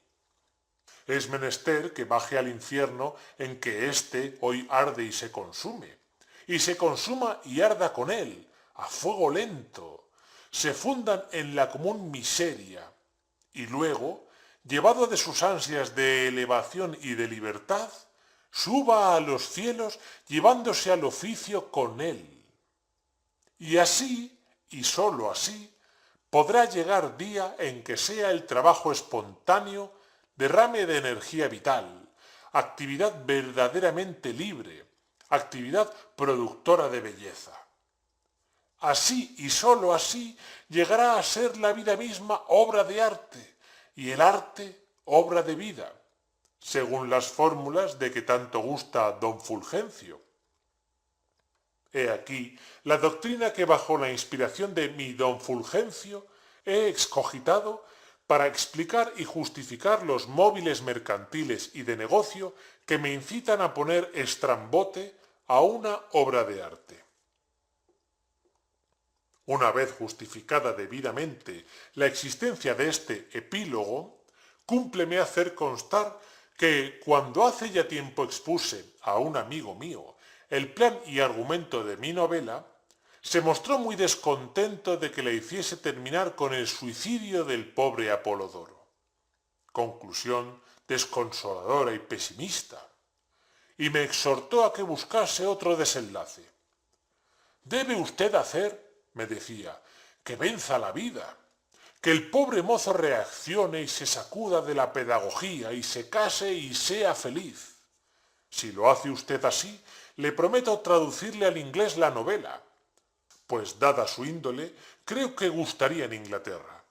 Es menester que baje al infierno en que éste hoy arde y se consuma y arda con él, a fuego lento, se fundan en la común miseria, y luego, llevado de sus ansias de elevación y de libertad, suba a los cielos llevándose al oficio con él. Y así, y sólo así, podrá llegar día en que sea el trabajo espontáneo derrame de energía vital, actividad verdaderamente libre, actividad productora de belleza. Así y sólo así llegará a ser la vida misma obra de arte y el arte obra de vida, según las fórmulas de que tanto gusta don Fulgencio. He aquí la doctrina que bajo la inspiración de mi don Fulgencio he excogitado para explicar y justificar los móviles mercantiles y de negocio que me incitan a poner estrambote a una obra de arte. Una vez justificada debidamente la existencia de este epílogo, cúmpleme hacer constar que cuando hace ya tiempo expuse a un amigo mío el plan y argumento de mi novela, se mostró muy descontento de que la hiciese terminar con el suicidio del pobre Apolodoro. Conclusión desconsoladora y pesimista. Y me exhortó a que buscase otro desenlace. Debe usted hacer, me decía, que venza la vida, Que el pobre mozo reaccione y se sacuda de la pedagogía y se case y sea feliz. Si lo hace usted así, le prometo traducirle al inglés la novela, pues dada su índole, creo que gustaría en Inglaterra.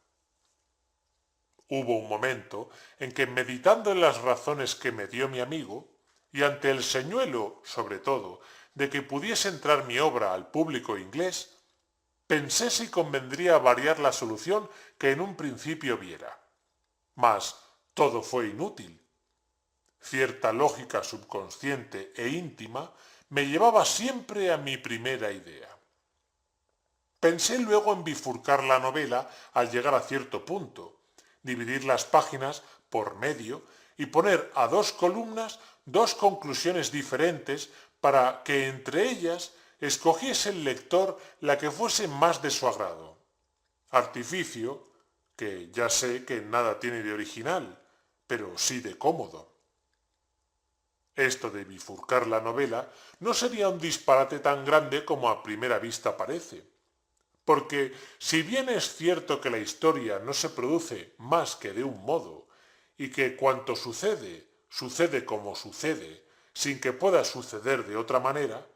Hubo un momento en que, meditando en las razones que me dio mi amigo, y ante el señuelo, sobre todo, de que pudiese entrar mi obra al público inglés, pensé si convendría variar la solución que en un principio viera. Mas todo fue inútil. Cierta lógica subconsciente e íntima me llevaba siempre a mi primera idea. Pensé luego en bifurcar la novela al llegar a cierto punto, dividir las páginas por medio y poner a dos columnas dos conclusiones diferentes para que entre ellas escogiese el lector la que fuese más de su agrado. Artificio que ya sé que nada tiene de original, pero sí de cómodo. Esto de bifurcar la novela no sería un disparate tan grande como a primera vista parece, porque si bien es cierto que la historia no se produce más que de un modo, y que cuanto sucede, sucede como sucede, sin que pueda suceder de otra manera,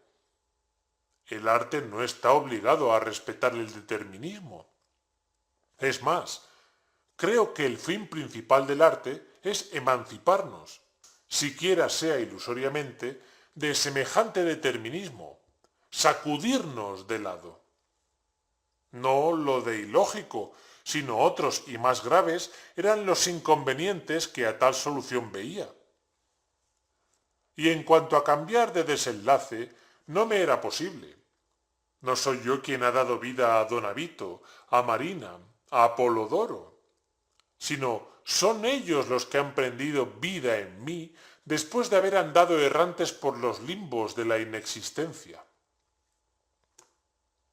el arte no está obligado a respetar el determinismo. Es más, creo que el fin principal del arte es emanciparnos, siquiera sea ilusoriamente, de semejante determinismo, sacudirnos de lado. No lo de ilógico, sino otros y más graves eran los inconvenientes que a tal solución veía. Y en cuanto a cambiar de desenlace, no me era posible. No soy yo quien ha dado vida a Don Avito, a Marina, a Apolodoro, sino son ellos los que han prendido vida en mí después de haber andado errantes por los limbos de la inexistencia.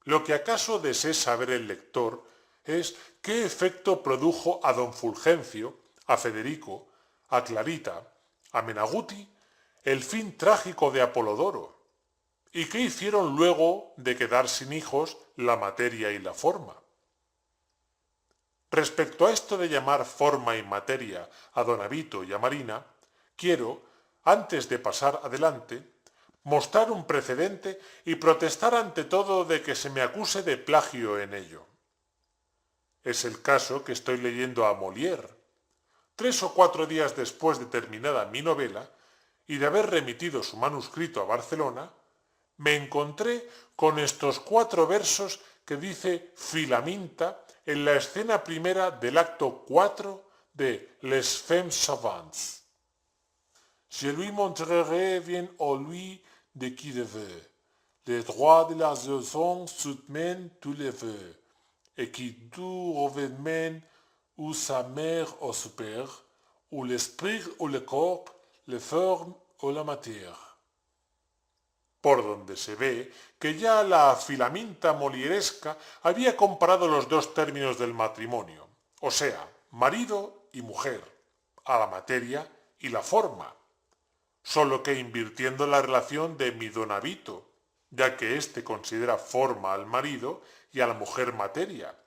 Lo que acaso desee saber el lector es qué efecto produjo a don Fulgencio, a Federico, a Clarita, a Menaguti, el fin trágico de Apolodoro, y qué hicieron luego de quedar sin hijos la materia y la forma. Respecto a esto de llamar forma y materia a don Avito y a Marina, quiero, antes de pasar adelante, mostrar un precedente y protestar ante todo de que se me acuse de plagio en ello. Es el caso que estoy leyendo a Molière. 3 o 4 días después de terminada mi novela y de haber remitido su manuscrito a Barcelona, me encontré con estos 4 versos que dice Filaminta en la escena primera del acto 4 de Les Femmes Savantes. Je lui montrerai bien au lui de qui le veut. Les droits de la raison soutmènent tous les vœux, et qui tout revêtement ou sa mère au super, ou l'esprit ou le corps, le forme ou la matière. Por donde se ve que ya la filaminta molieresca había comparado los dos términos del matrimonio, o sea, marido y mujer, a la materia y la forma, solo que invirtiendo la relación de mi don Avito, ya que éste considera forma al marido y a la mujer materia,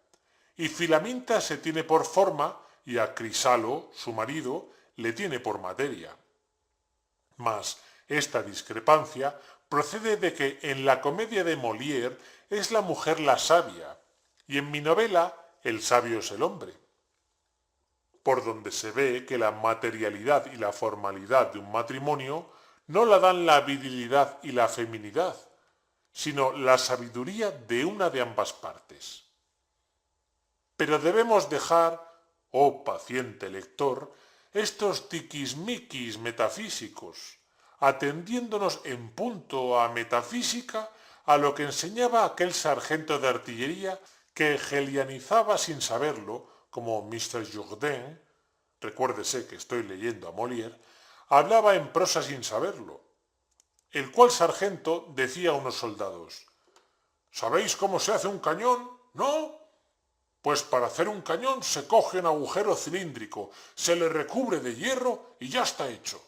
y Filaminta se tiene por forma y a Crisalo, su marido, le tiene por materia. Mas esta discrepancia procede de que en la comedia de Molière es la mujer la sabia, y en mi novela el sabio es el hombre. Por donde se ve que la materialidad y la formalidad de un matrimonio no la dan la virilidad y la feminidad, sino la sabiduría de una de ambas partes. Pero debemos dejar, oh paciente lector, estos tiquismiquis metafísicos, atendiéndonos en punto a metafísica a lo que enseñaba aquel sargento de artillería que hegelianizaba sin saberlo, como Mr. Jourdain, recuérdese que estoy leyendo a Molière, hablaba en prosa sin saberlo, el cual sargento decía a unos soldados: ¿sabéis cómo se hace un cañón? ¿No? Pues para hacer un cañón se coge un agujero cilíndrico, se le recubre de hierro y ya está hecho.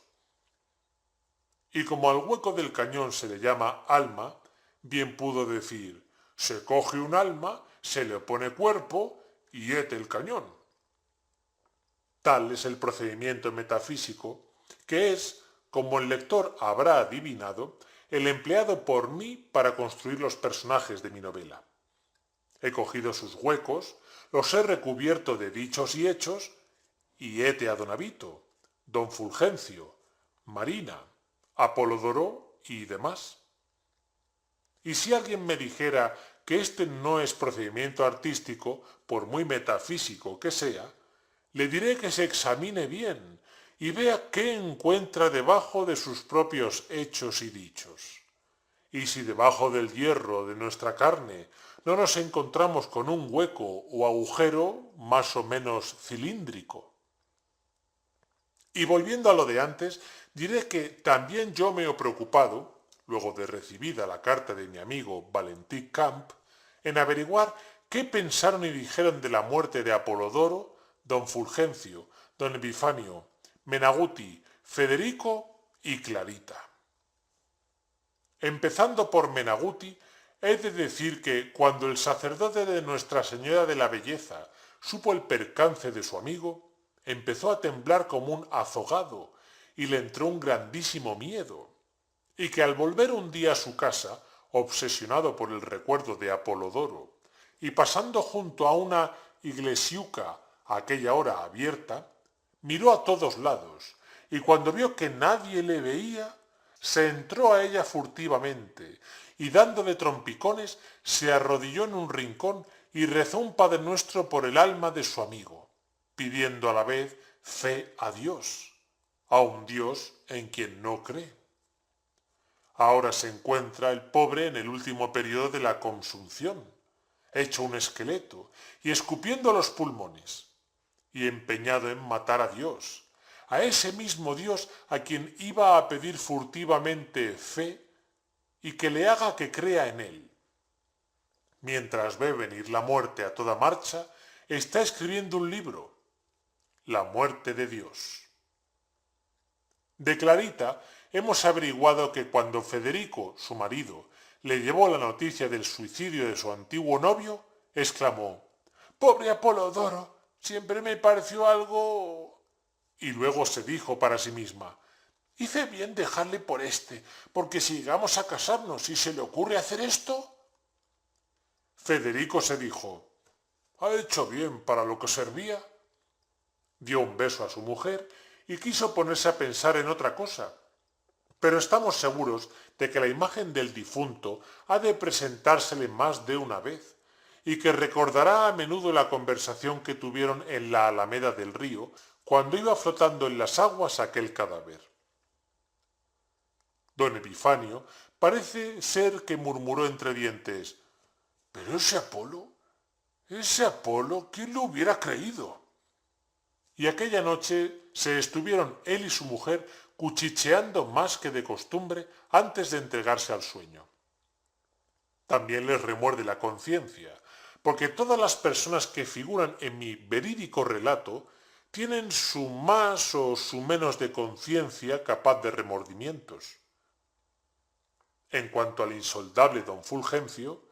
Y como al hueco del cañón se le llama alma, bien pudo decir: se coge un alma, se le pone cuerpo y hete el cañón. Tal es el procedimiento metafísico que es, como el lector habrá adivinado, el empleado por mí para construir los personajes de mi novela. He cogido sus huecos, los he recubierto de dichos y hechos, y hete a don Avito, don Fulgencio, Marina, Apolodoro y demás. Y si alguien me dijera que este no es procedimiento artístico, por muy metafísico que sea, le diré que se examine bien y vea qué encuentra debajo de sus propios hechos y dichos. Y si debajo del hierro de nuestra carne no nos encontramos con un hueco o agujero más o menos cilíndrico. Y volviendo a lo de antes, diré que también yo me he preocupado, luego de recibida la carta de mi amigo Valentí Camp, en averiguar qué pensaron y dijeron de la muerte de Apolodoro, don Fulgencio, don Epifanio, Menaguti, Federico y Clarita. Empezando por Menaguti, he de decir que cuando el sacerdote de Nuestra Señora de la Belleza supo el percance de su amigo, empezó a temblar como un azogado y le entró un grandísimo miedo, y que al volver un día a su casa, obsesionado por el recuerdo de Apolodoro, y pasando junto a una iglesiuca a aquella hora abierta, miró a todos lados, y cuando vio que nadie le veía, se entró a ella furtivamente, y dándole trompicones, se arrodilló en un rincón y rezó un Padre Nuestro por el alma de su amigo, pidiendo a la vez fe a Dios, a un Dios en quien no cree. Ahora se encuentra el pobre en el último periodo de la consunción, hecho un esqueleto y escupiendo los pulmones, y empeñado en matar a Dios, a ese mismo Dios a quien iba a pedir furtivamente fe y que le haga que crea en él. Mientras ve venir la muerte a toda marcha, está escribiendo un libro, La muerte de Dios. De Clarita hemos averiguado que cuando Federico, su marido, le llevó la noticia del suicidio de su antiguo novio, exclamó: «¡Pobre Apolodoro! Siempre me pareció algo...». Y luego se dijo para sí misma: «Hice bien dejarle por porque si llegamos a casarnos y se le ocurre hacer esto...». Federico se dijo: «Ha hecho bien para lo que servía». Dio un beso a su mujer y quiso ponerse a pensar en otra cosa, pero estamos seguros de que la imagen del difunto ha de presentársele más de una vez, y que recordará a menudo la conversación que tuvieron en la alameda del río, cuando iba flotando en las aguas aquel cadáver. Don Epifanio parece ser que murmuró entre dientes: «Pero ese Apolo, ¿quién lo hubiera creído?». Y aquella noche se estuvieron él y su mujer cuchicheando más que de costumbre antes de entregarse al sueño. También les remuerde la conciencia, porque todas las personas que figuran en mi verídico relato tienen su más o su menos de conciencia capaz de remordimientos. En cuanto al insoldable don Fulgencio,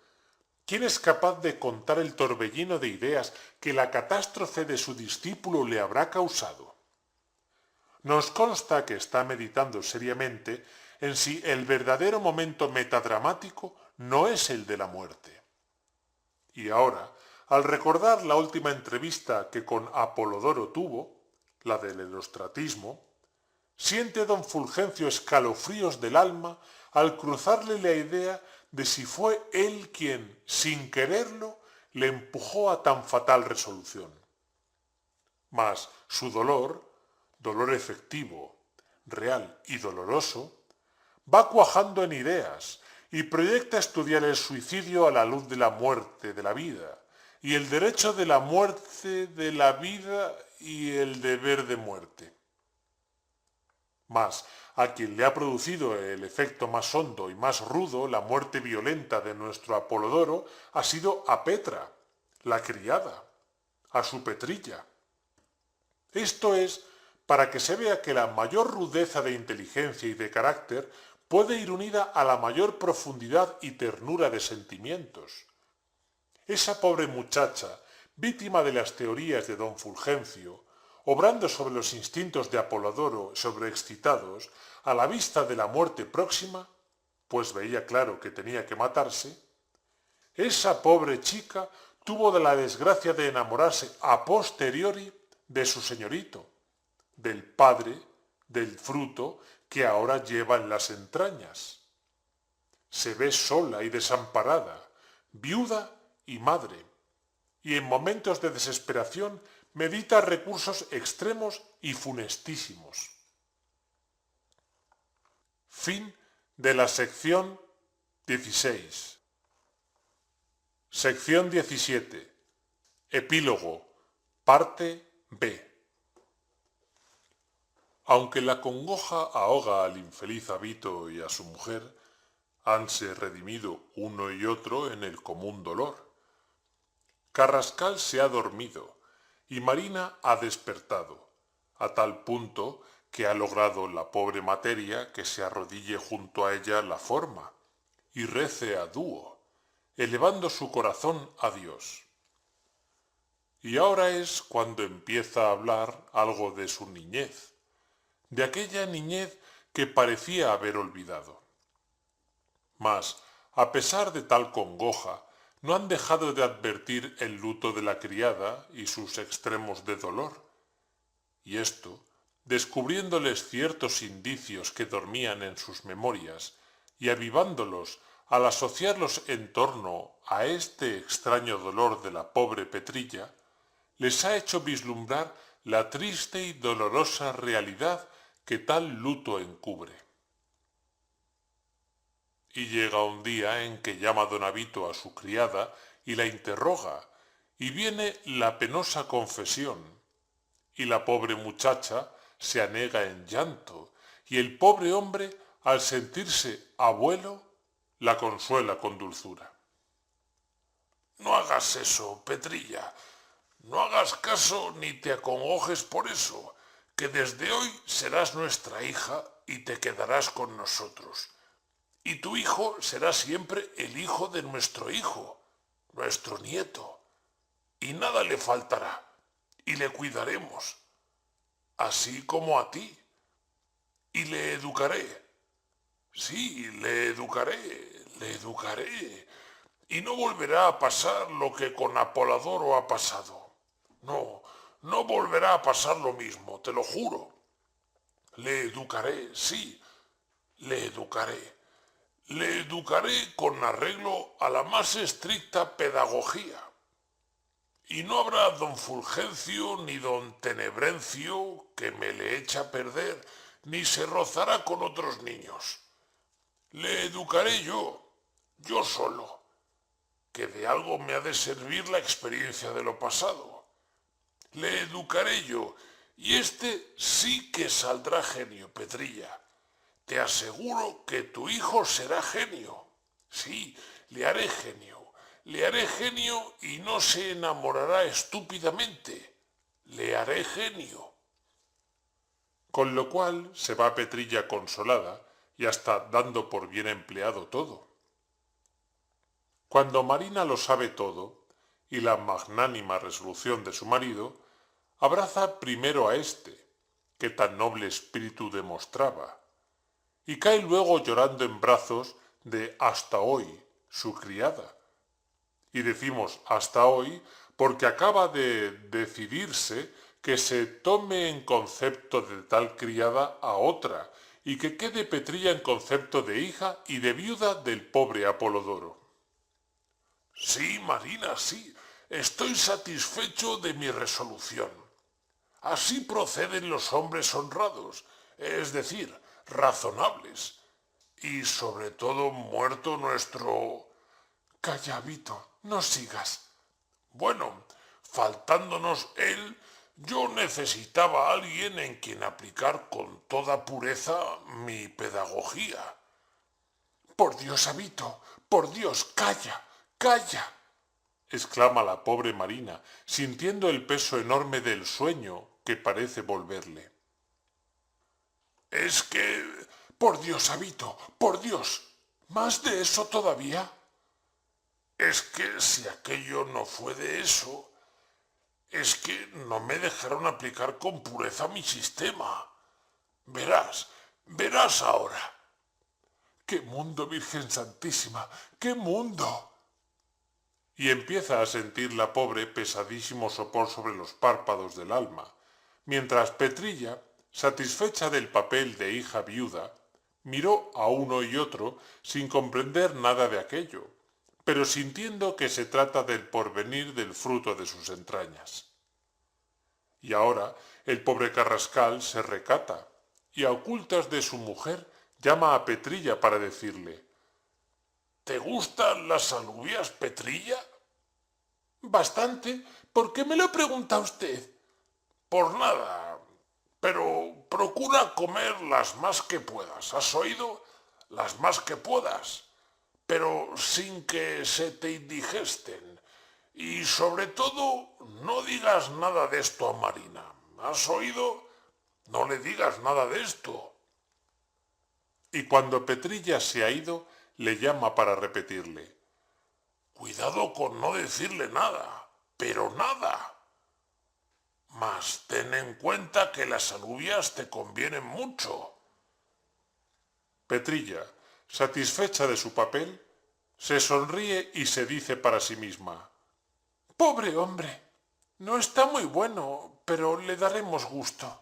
¿quién es capaz de contar el torbellino de ideas que la catástrofe de su discípulo le habrá causado? Nos consta que está meditando seriamente en si el verdadero momento metadramático no es el de la muerte. Y ahora, al recordar la última entrevista que con Apolodoro tuvo, la del herostratismo, siente don Fulgencio escalofríos del alma al cruzarle la idea de si fue él quien, sin quererlo, le empujó a tan fatal resolución. Mas su dolor efectivo, real y doloroso, va cuajando en ideas y proyecta estudiar el suicidio a la luz de la muerte de la vida, y el derecho de la muerte de la vida y el deber de muerte. Mas a quien le ha producido el efecto más hondo y más rudo la muerte violenta de nuestro Apolodoro ha sido a Petra, la criada, a su Petrilla. Esto es para que se vea que la mayor rudeza de inteligencia y de carácter puede ir unida a la mayor profundidad y ternura de sentimientos. Esa pobre muchacha víctima de las teorías de don Fulgencio, obrando sobre los instintos de Apolodoro sobreexcitados, a la vista de la muerte próxima, pues veía claro que tenía que matarse, esa pobre chica tuvo la desgracia de enamorarse a posteriori de su señorito, del padre del fruto que ahora lleva en las entrañas. Se ve sola y desamparada, viuda y madre, y en momentos de desesperación medita recursos extremos y funestísimos. Fin de la sección 16. Sección 17. Epílogo. Parte B. Aunque la congoja ahoga al infeliz Avito y a su mujer, hanse redimido uno y otro en el común dolor. Carrascal se ha dormido y Marina ha despertado, a tal punto que ha logrado la pobre materia que se arrodille junto a ella la forma y rece a dúo, elevando su corazón a Dios. Y ahora es cuando empieza a hablar algo de su niñez, de aquella niñez que parecía haber olvidado. Mas, a pesar de tal congoja, no han dejado de advertir el luto de la criada y sus extremos de dolor. Y esto, descubriéndoles ciertos indicios que dormían en sus memorias y avivándolos al asociarlos en torno a este extraño dolor de la pobre Petrilla, les ha hecho vislumbrar la triste y dolorosa realidad que tal luto encubre. Y llega un día en que llama don Avito a su criada y la interroga, y viene la penosa confesión, y la pobre muchacha se anega en llanto, y el pobre hombre, al sentirse abuelo, la consuela con dulzura. No hagas eso, Petrilla, no hagas caso ni te acongojes por eso, que desde hoy serás nuestra hija y te quedarás con nosotros. Y tu hijo será siempre el hijo de nuestro hijo, nuestro nieto, y nada le faltará, y le cuidaremos, así como a ti, y le educaré. Sí, le educaré, y no volverá a pasar lo que con Apolodoro ha pasado. No, no volverá a pasar lo mismo, te lo juro. Le educaré, sí, le educaré. Le educaré con arreglo a la más estricta pedagogía. Y no habrá don Fulgencio ni don Tenebrencio que me le eche a perder, ni se rozará con otros niños. Le educaré yo solo, que de algo me ha de servir la experiencia de lo pasado. Le educaré yo, y este sí que saldrá genio, Petrilla. Te aseguro que tu hijo será genio. Sí, le haré genio y no se enamorará estúpidamente. Le haré genio. Con lo cual se va Petrilla consolada y hasta dando por bien empleado todo. Cuando Marina lo sabe todo, y la magnánima resolución de su marido, abraza primero a éste, que tan noble espíritu demostraba, y cae luego llorando en brazos de hasta hoy, su criada. Y decimos hasta hoy porque acaba de decidirse que se tome en concepto de tal criada a otra, y que quede Petrilla en concepto de hija y de viuda del pobre Apolodoro. Sí, Marina, sí, estoy satisfecho de mi resolución. Así proceden los hombres honrados, es decir, razonables, y sobre todo muerto nuestro... Calla, Vito, no sigas. Bueno, faltándonos él, yo necesitaba a alguien en quien aplicar con toda pureza mi pedagogía. Por Dios, Avito, por Dios, calla, calla, exclama la pobre Marina, sintiendo el peso enorme del sueño que parece volverle. Es que... Por Dios, Avito, por Dios, ¿más de eso todavía? Es que si aquello no fue de eso, Es que no me dejaron aplicar con pureza mi sistema. Verás ahora. ¡Qué mundo, Virgen Santísima! ¡Qué mundo! Y empieza a sentir la pobre pesadísimo sopor sobre los párpados del alma, mientras Petrilla, satisfecha del papel de hija viuda, miró a uno y otro sin comprender nada de aquello, pero sintiendo que se trata del porvenir del fruto de sus entrañas. Y ahora el pobre Carrascal se recata, y a ocultas de su mujer llama a Petrilla para decirle: ¿te gustan las alubias, Petrilla? Bastante. ¿Por qué me lo pregunta usted? Por nada. Pero procura comer las más que puedas. ¿Has oído? Las más que puedas. Pero sin que se te indigesten. Y sobre todo, no digas nada de esto a Marina. ¿Has oído? No le digas nada de esto. Y cuando Petrilla se ha ido, le llama para repetirle: cuidado con no decirle nada, pero nada. Mas ten en cuenta que las alubias te convienen mucho. Petrilla, satisfecha de su papel, se sonríe y se dice para sí misma: pobre hombre, no está muy bueno, pero le daremos gusto.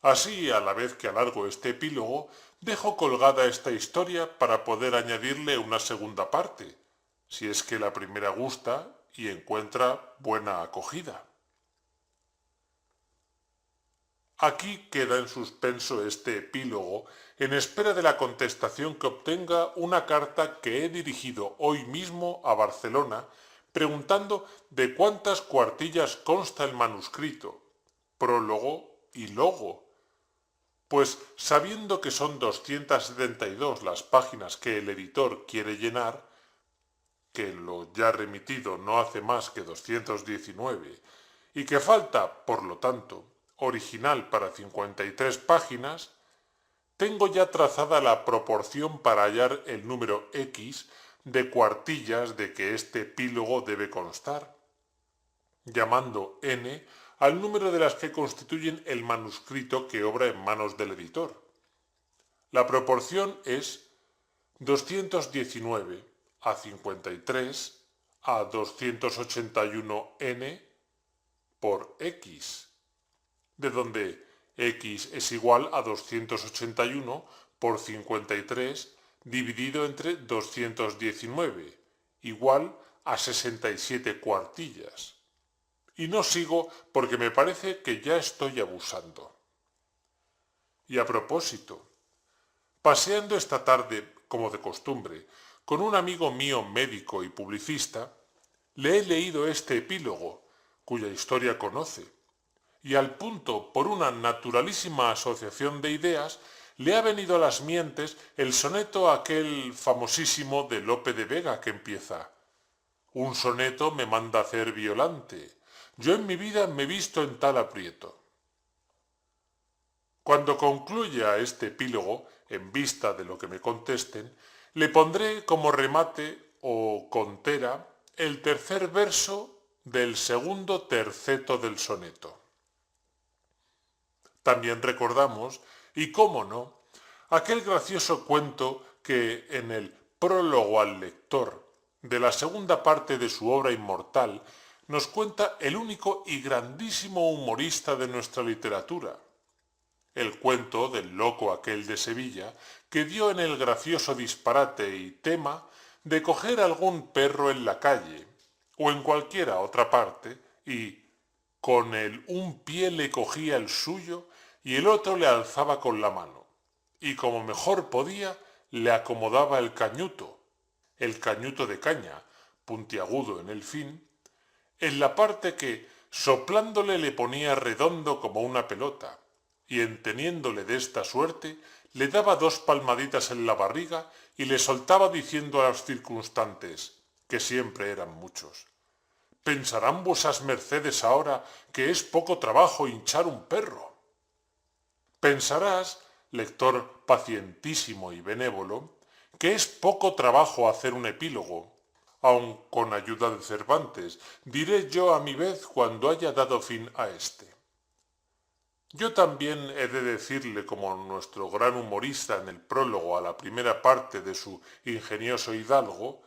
Así, a la vez que alargo este epílogo, dejo colgada esta historia para poder añadirle una segunda parte, si es que la primera gusta y encuentra buena acogida. Aquí queda en suspenso este epílogo en espera de la contestación que obtenga una carta que he dirigido hoy mismo a Barcelona preguntando de cuántas cuartillas consta el manuscrito, prólogo y logo. Pues sabiendo que son 272 las páginas que el editor quiere llenar, que lo ya remitido no hace más que 219, y que falta, por lo tanto, original para 53 páginas, tengo ya trazada la proporción para hallar el número X de cuartillas de que este epílogo debe constar, llamando n al número de las que constituyen el manuscrito que obra en manos del editor. La proporción es 219 a 53 a 281n por x, de donde x es igual a 281 por 53 dividido entre 219, igual a 67 cuartillas. Y no sigo porque me parece que ya estoy abusando. Y a propósito, paseando esta tarde, como de costumbre, con un amigo mío médico y publicista, le he leído este epílogo, cuya historia conoce, y al punto, por una naturalísima asociación de ideas, le ha venido a las mientes el soneto aquel famosísimo de Lope de Vega que empieza: un soneto me manda hacer Violante, yo en mi vida me he visto en tal aprieto. Cuando concluya este epílogo, en vista de lo que me contesten, le pondré como remate o contera el tercer verso del segundo terceto del soneto. También recordamos, y cómo no, aquel gracioso cuento que en el prólogo al lector de la segunda parte de su obra inmortal nos cuenta el único y grandísimo humorista de nuestra literatura, el cuento del loco aquel de Sevilla que dio en el gracioso disparate y tema de coger algún perro en la calle o en cualquiera otra parte y con el un pie le cogía el suyo y el otro le alzaba con la mano y como mejor podía le acomodaba el cañuto de caña, puntiagudo en el fin, en la parte que soplándole le ponía redondo como una pelota, y en teniéndole de esta suerte, le daba 2 palmaditas en la barriga y le soltaba diciendo a los circunstantes, que siempre eran muchos: ¿pensarán vuesas mercedes ahora que es poco trabajo hinchar un perro? Pensarás, lector pacientísimo y benévolo, que es poco trabajo hacer un epílogo, aun con ayuda de Cervantes, diré yo a mi vez cuando haya dado fin a éste. Yo también he de decirle, como nuestro gran humorista en el prólogo a la primera parte de su ingenioso Hidalgo,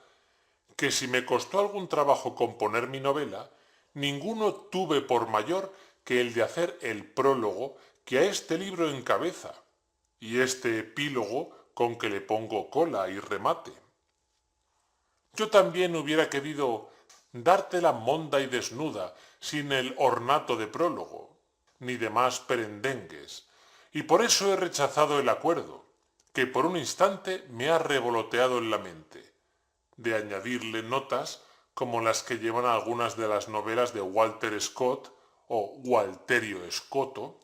que si me costó algún trabajo componer mi novela, ninguno tuve por mayor que el de hacer el prólogo que a este libro encabeza, y este epílogo con que le pongo cola y remate. Yo también hubiera querido dártela monda y desnuda, sin el ornato de prólogo, ni demás perendengues, y por eso he rechazado el acuerdo, que por un instante me ha revoloteado en la mente, de añadirle notas como las que llevan algunas de las novelas de Walter Scott o Walterio Scotto,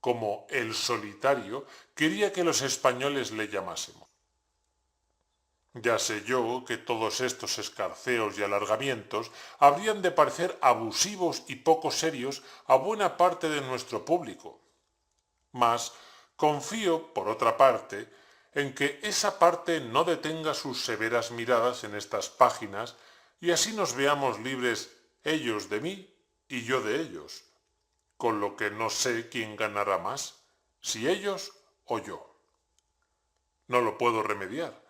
como El solitario quería que los españoles le llamásemos. Ya sé yo que todos estos escarceos y alargamientos habrían de parecer abusivos y poco serios a buena parte de nuestro público. Mas confío, por otra parte, en que esa parte no detenga sus severas miradas en estas páginas y así nos veamos libres ellos de mí y yo de ellos, con lo que no sé quién ganará más, si ellos o yo. No lo puedo remediar,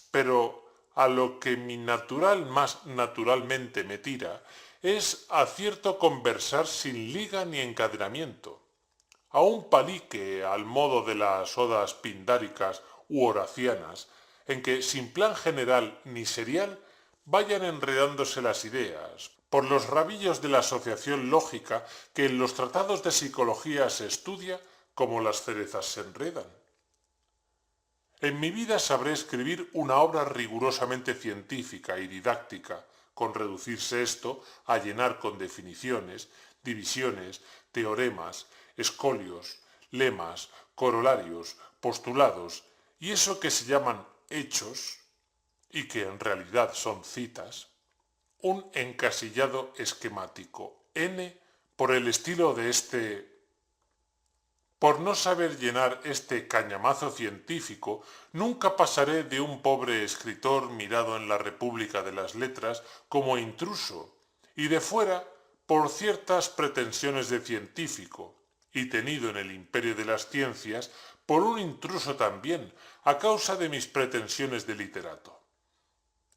pero a lo que mi natural más naturalmente me tira es a cierto conversar sin liga ni encadenamiento, a un palique al modo de las odas pindáricas u horacianas, en que sin plan general ni serial vayan enredándose las ideas, por los rabillos de la asociación lógica que en los tratados de psicología se estudia como las cerezas se enredan. En mi vida sabré escribir una obra rigurosamente científica y didáctica, con reducirse esto a llenar con definiciones, divisiones, teoremas, escolios, lemas, corolarios, postulados, y eso que se llaman hechos, y que en realidad son citas, un encasillado esquemático, N, por el estilo de este. Por no saber llenar este cañamazo científico, nunca pasaré de un pobre escritor mirado en la República de las Letras como intruso, y de fuera por ciertas pretensiones de científico, y tenido en el imperio de las ciencias por un intruso también, a causa de mis pretensiones de literato.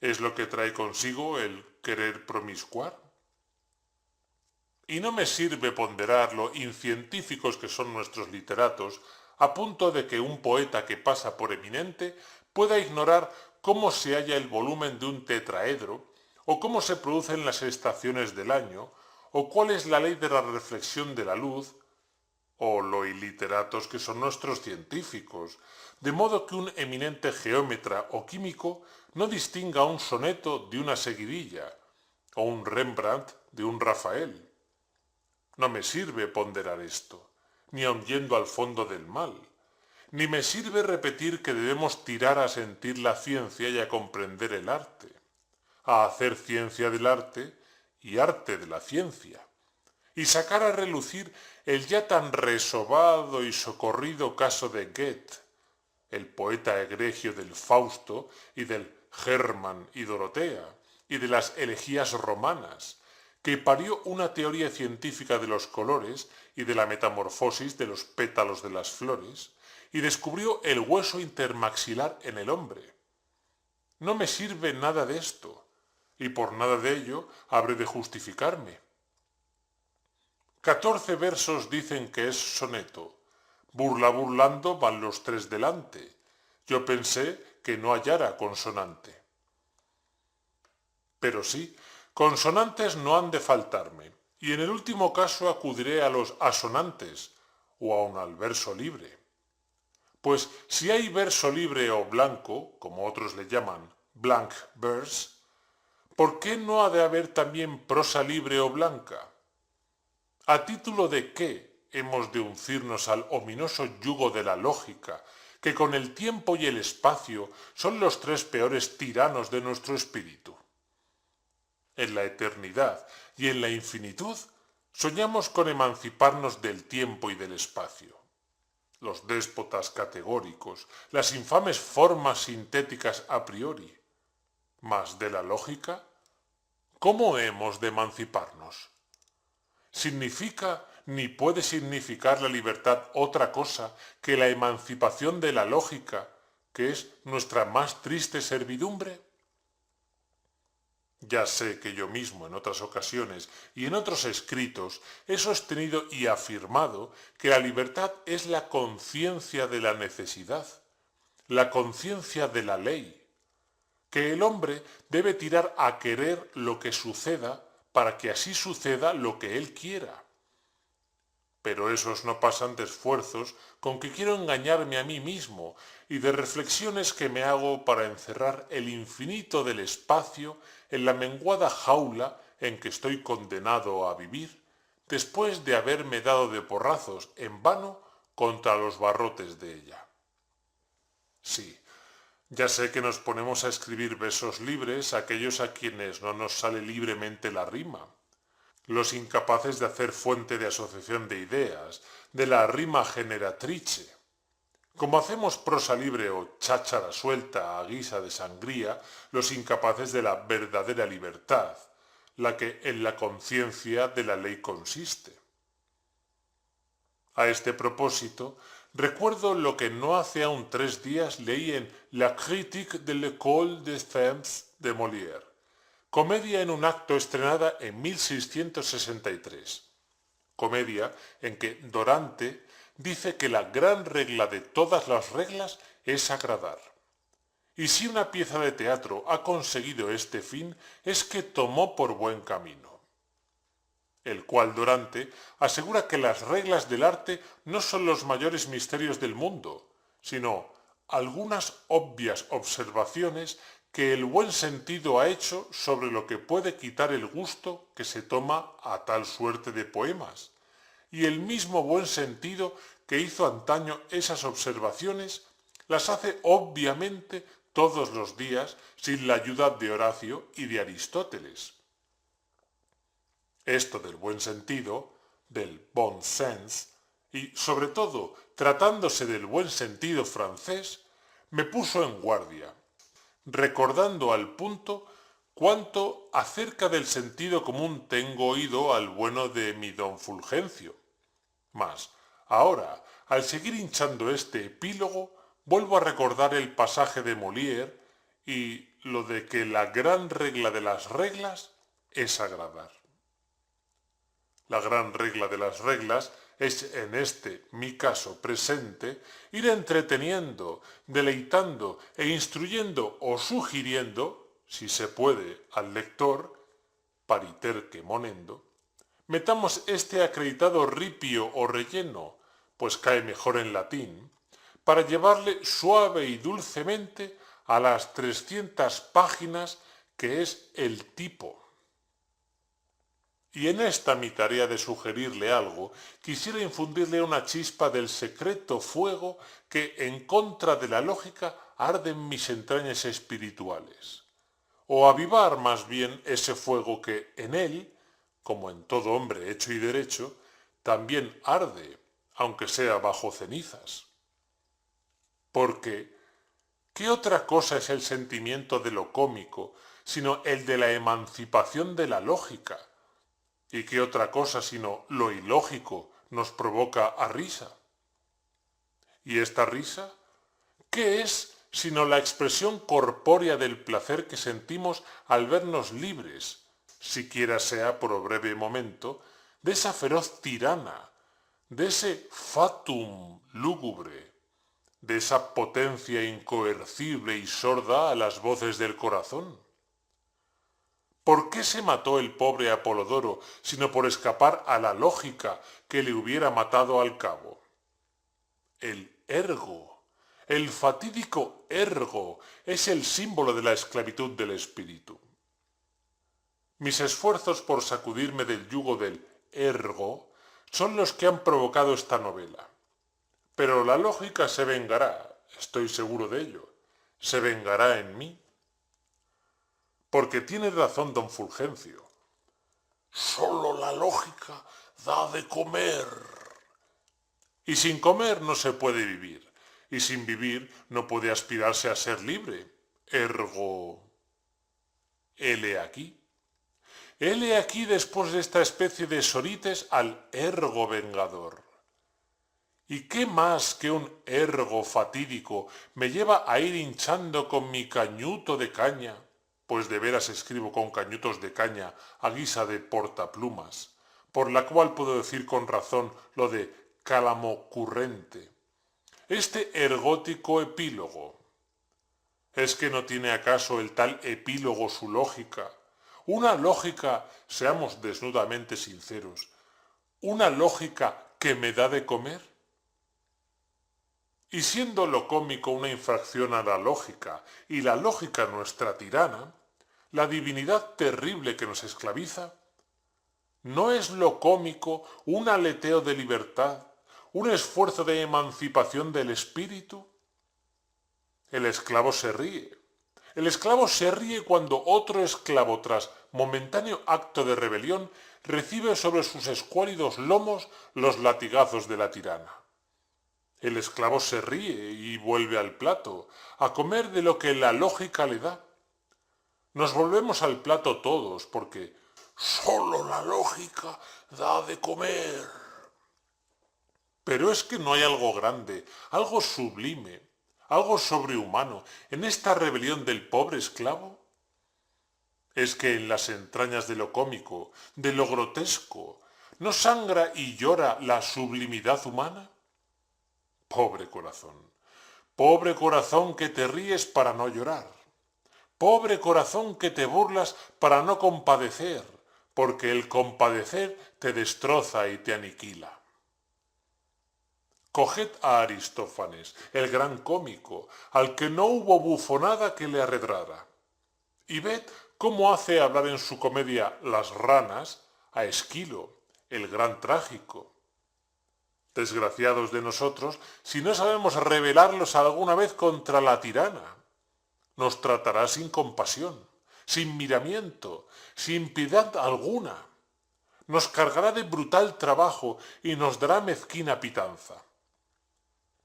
¿Es lo que trae consigo el querer promiscuar? Y no me sirve ponderar lo incientíficos que son nuestros literatos, a punto de que un poeta que pasa por eminente pueda ignorar cómo se halla el volumen de un tetraedro, o cómo se producen las estaciones del año, o cuál es la ley de la reflexión de la luz, o lo iliteratos que son nuestros científicos, de modo que un eminente geómetra o químico no distinga un soneto de una seguidilla, o un Rembrandt de un Rafael. No me sirve ponderar esto, ni aun yendo al fondo del mal, ni me sirve repetir que debemos tirar a sentir la ciencia y a comprender el arte, a hacer ciencia del arte y arte de la ciencia, y sacar a relucir el ya tan resobado y socorrido caso de Goethe, el poeta egregio del Fausto y del Germán y Dorotea, y de las elegías romanas, que parió una teoría científica de los colores y de la metamorfosis de los pétalos de las flores, y descubrió el hueso intermaxilar en el hombre. No me sirve nada de esto, y por nada de ello habré de justificarme. 14 versos dicen que es soneto. Burla burlando van los 3 delante. Yo pensé que no hallara consonante. Pero sí, consonantes no han de faltarme, y en el último caso acudiré a los asonantes, o aun al verso libre. Pues si hay verso libre o blanco, como otros le llaman blank verse, ¿por qué no ha de haber también prosa libre o blanca? ¿A título de qué hemos de uncirnos al ominoso yugo de la lógica, que con el tiempo y el espacio son los 3 peores tiranos de nuestro espíritu? En la eternidad y en la infinitud soñamos con emanciparnos del tiempo y del espacio. Los déspotas categóricos, las infames formas sintéticas a priori. Mas de la lógica, ¿cómo hemos de emanciparnos? ¿Significa ni puede significar la libertad otra cosa que la emancipación de la lógica, que es nuestra más triste servidumbre? Ya sé que yo mismo en otras ocasiones y en otros escritos he sostenido y afirmado que la libertad es la conciencia de la necesidad, la conciencia de la ley, que el hombre debe tirar a querer lo que suceda para que así suceda lo que él quiera. Pero esos no pasan de esfuerzos con que quiero engañarme a mí mismo y de reflexiones que me hago para encerrar el infinito del espacio en la menguada jaula en que estoy condenado a vivir, después de haberme dado de porrazos en vano contra los barrotes de ella. Sí, ya sé que nos ponemos a escribir versos libres aquellos a quienes no nos sale libremente la rima, los incapaces de hacer fuente de asociación de ideas, de la rima generatrice. Como hacemos prosa libre o cháchara suelta a guisa de sangría, los incapaces de la verdadera libertad, la que en la conciencia de la ley consiste. A este propósito, recuerdo lo que no hace aún 3 días leí en La Critique de l'École des Femmes de Molière, comedia en un acto estrenada en 1663, comedia en que Dorante dice que la gran regla de todas las reglas es agradar. Y si una pieza de teatro ha conseguido este fin, es que tomó por buen camino. El cual Dorante asegura que las reglas del arte no son los mayores misterios del mundo, sino algunas obvias observaciones que el buen sentido ha hecho sobre lo que puede quitar el gusto que se toma a tal suerte de poemas, y el mismo buen sentido que hizo antaño esas observaciones las hace obviamente todos los días sin la ayuda de Horacio y de Aristóteles. Esto del buen sentido, del bon sens, y sobre todo tratándose del buen sentido francés, me puso en guardia, recordando al punto cuánto acerca del sentido común tengo oído al bueno de mi don Fulgencio. Mas, ahora, al seguir hinchando este epílogo, vuelvo a recordar el pasaje de Molière y lo de que la gran regla de las reglas es agradar. La gran regla de las reglas es en este, mi caso presente, ir entreteniendo, deleitando e instruyendo o sugiriendo, si se puede, al lector, pariter que monendo, metamos este acreditado ripio o relleno, pues cae mejor en latín, para llevarle suave y dulcemente a las 300 páginas que es el tipo. Y en esta mi tarea de sugerirle algo, quisiera infundirle una chispa del secreto fuego que, en contra de la lógica, arde en mis entrañas espirituales. O avivar más bien ese fuego que en él, como en todo hombre hecho y derecho, también arde, aunque sea bajo cenizas. Porque, ¿qué otra cosa es el sentimiento de lo cómico, sino el de la emancipación de la lógica? ¿Y qué otra cosa sino lo ilógico nos provoca a risa? ¿Y esta risa? ¿Qué es sino la expresión corpórea del placer que sentimos al vernos libres, siquiera sea por breve momento, de esa feroz tirana, de ese fatum lúgubre, de esa potencia incoercible y sorda a las voces del corazón? ¿Por qué se mató el pobre Apolodoro, sino por escapar a la lógica que le hubiera matado al cabo? El ergo, el fatídico ergo, es el símbolo de la esclavitud del espíritu. Mis esfuerzos por sacudirme del yugo del ergo son los que han provocado esta novela. Pero la lógica se vengará, estoy seguro de ello, se vengará en mí. Porque tiene razón don Fulgencio. Solo la lógica da de comer. Y sin comer no se puede vivir. Y sin vivir no puede aspirarse a ser libre. Ergo. hele aquí. Hele aquí después de esta especie de sorites al ergo vengador. ¿Y qué más que un ergo fatídico me lleva a ir hinchando con mi cañuto de caña? Pues de veras escribo con cañutos de caña a guisa de portaplumas, por la cual puedo decir con razón lo de calamocurrente. Este ergótico epílogo, ¿es que no tiene acaso el tal epílogo su lógica? Una lógica, seamos desnudamente sinceros, una lógica que me da de comer. Y siendo lo cómico una infracción a la lógica y la lógica nuestra tirana, la divinidad terrible que nos esclaviza, ¿no es lo cómico un aleteo de libertad, un esfuerzo de emancipación del espíritu? El esclavo se ríe. El esclavo se ríe cuando otro esclavo, tras momentáneo acto de rebelión, recibe sobre sus escuálidos lomos los latigazos de la tirana. El esclavo se ríe y vuelve al plato, a comer de lo que la lógica le da. Nos volvemos al plato todos, porque sólo la lógica da de comer. Pero es que no hay algo grande, algo sublime, algo sobrehumano en esta rebelión del pobre esclavo. Es que en las entrañas de lo cómico, de lo grotesco, ¿no sangra y llora la sublimidad humana? Pobre corazón que te ríes para no llorar, pobre corazón que te burlas para no compadecer, porque el compadecer te destroza y te aniquila. Coged a Aristófanes, el gran cómico, al que no hubo bufonada que le arredrara, y ved cómo hace hablar en su comedia Las ranas a Esquilo, el gran trágico. Desgraciados de nosotros, si no sabemos rebelarlos alguna vez contra la tirana. Nos tratará sin compasión, sin miramiento, sin piedad alguna. Nos cargará de brutal trabajo y nos dará mezquina pitanza.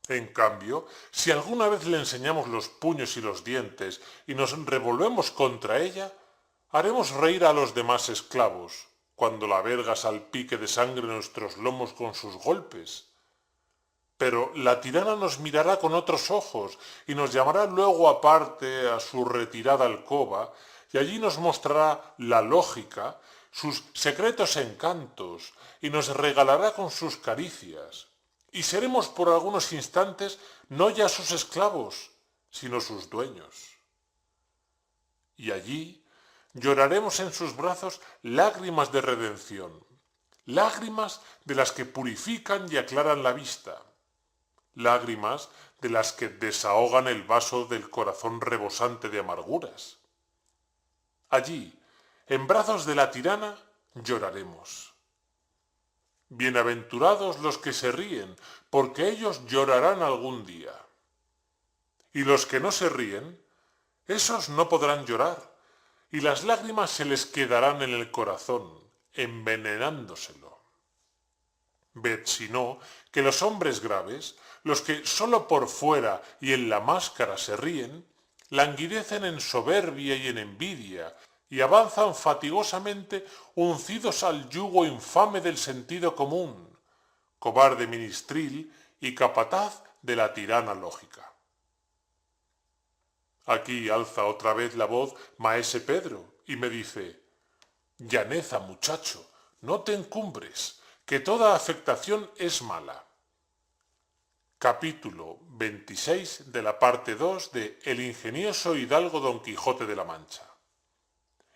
En cambio, si alguna vez le enseñamos los puños y los dientes y nos revolvemos contra ella, haremos reír a los demás esclavos, cuando la verga salpique de sangre nuestros lomos con sus golpes. Pero la tirana nos mirará con otros ojos y nos llamará luego aparte a su retirada alcoba y allí nos mostrará la lógica, sus secretos encantos y nos regalará con sus caricias. Y seremos por algunos instantes no ya sus esclavos, sino sus dueños. Y allí lloraremos en sus brazos lágrimas de redención, lágrimas de las que purifican y aclaran la vista, lágrimas de las que desahogan el vaso del corazón rebosante de amarguras. Allí, en brazos de la tirana, lloraremos. Bienaventurados los que se ríen, porque ellos llorarán algún día. Y los que no se ríen, esos no podrán llorar, y las lágrimas se les quedarán en el corazón, envenenándoselo. Ved, si no, que los hombres graves, los que sólo por fuera y en la máscara se ríen, languidecen en soberbia y en envidia, y avanzan fatigosamente uncidos al yugo infame del sentido común, cobarde ministril y capataz de la tirana lógica. Aquí alza otra vez la voz maese Pedro y me dice: llaneza, muchacho, no te encumbres, que toda afectación es mala. Capítulo 26 de la parte 2 de El ingenioso hidalgo Don Quijote de la Mancha.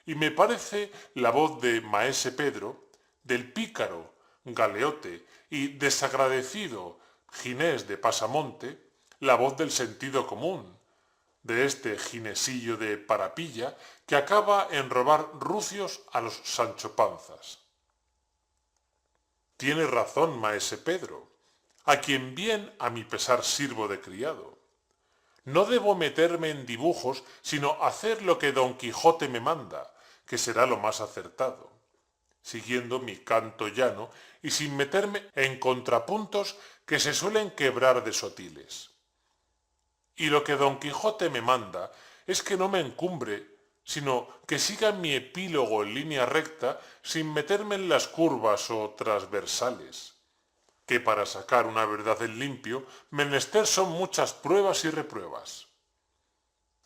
Y me parece la voz de maese Pedro, del pícaro Galeote y desagradecido Ginés de Pasamonte, la voz del sentido común, de este ginesillo de Parapilla que acaba en robar rucios a los Sancho Panzas. Tiene razón maese Pedro, a quien bien a mi pesar sirvo de criado. No debo meterme en dibujos, sino hacer lo que Don Quijote me manda, que será lo más acertado, siguiendo mi canto llano y sin meterme en contrapuntos que se suelen quebrar de sotiles. Y lo que Don Quijote me manda es que no me encumbre, sino que siga mi epílogo en línea recta sin meterme en las curvas o transversales, que para sacar una verdad en limpio, menester son muchas pruebas y repruebas.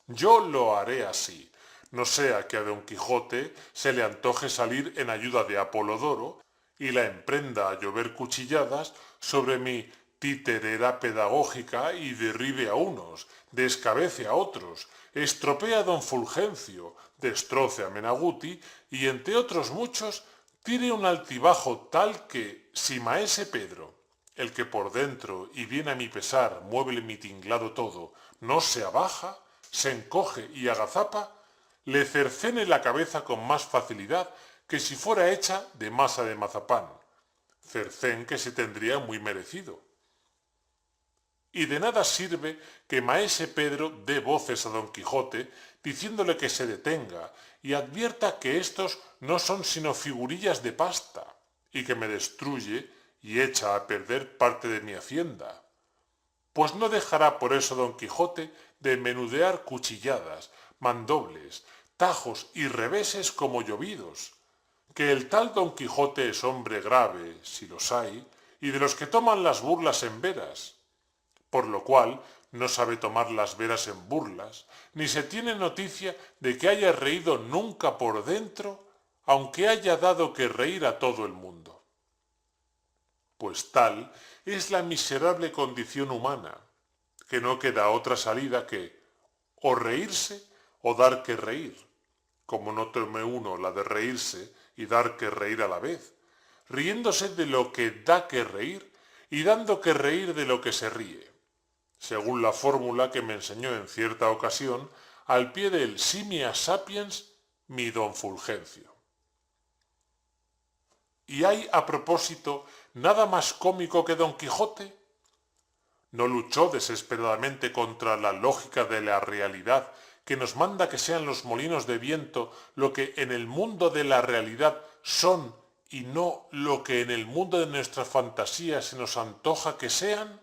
Yo lo haré así, no sea que a Don Quijote se le antoje salir en ayuda de Apolodoro y la emprenda a llover cuchilladas sobre mi titerera pedagógica y derribe a unos, descabece a otros, estropee a don Fulgencio, destroce a Menaguti y entre otros muchos tire un altibajo tal que, si maese Pedro, el que por dentro y bien a mi pesar mueve mi tinglado todo, no se abaja, se encoge y agazapa, le cercene la cabeza con más facilidad que si fuera hecha de masa de mazapán, cercén que se tendría muy merecido. Y de nada sirve que maese Pedro dé voces a don Quijote diciéndole que se detenga y advierta que éstos no son sino figurillas de pasta y que me destruye y echa a perder parte de mi hacienda. Pues no dejará por eso don Quijote de menudear cuchilladas, mandobles, tajos y reveses como llovidos, que el tal don Quijote es hombre grave, si los hay, y de los que toman las burlas en veras, por lo cual no sabe tomar las veras en burlas, ni se tiene noticia de que haya reído nunca por dentro, aunque haya dado que reír a todo el mundo. Pues tal es la miserable condición humana, que no queda otra salida que o reírse o dar que reír, como no tome uno la de reírse y dar que reír a la vez, riéndose de lo que da que reír y dando que reír de lo que se ríe, según la fórmula que me enseñó en cierta ocasión al pie del simia sapiens mi don Fulgencio. ¿Y hay a propósito nada más cómico que don Quijote? ¿No luchó desesperadamente contra la lógica de la realidad que nos manda que sean los molinos de viento lo que en el mundo de la realidad son y no lo que en el mundo de nuestra fantasía se nos antoja que sean?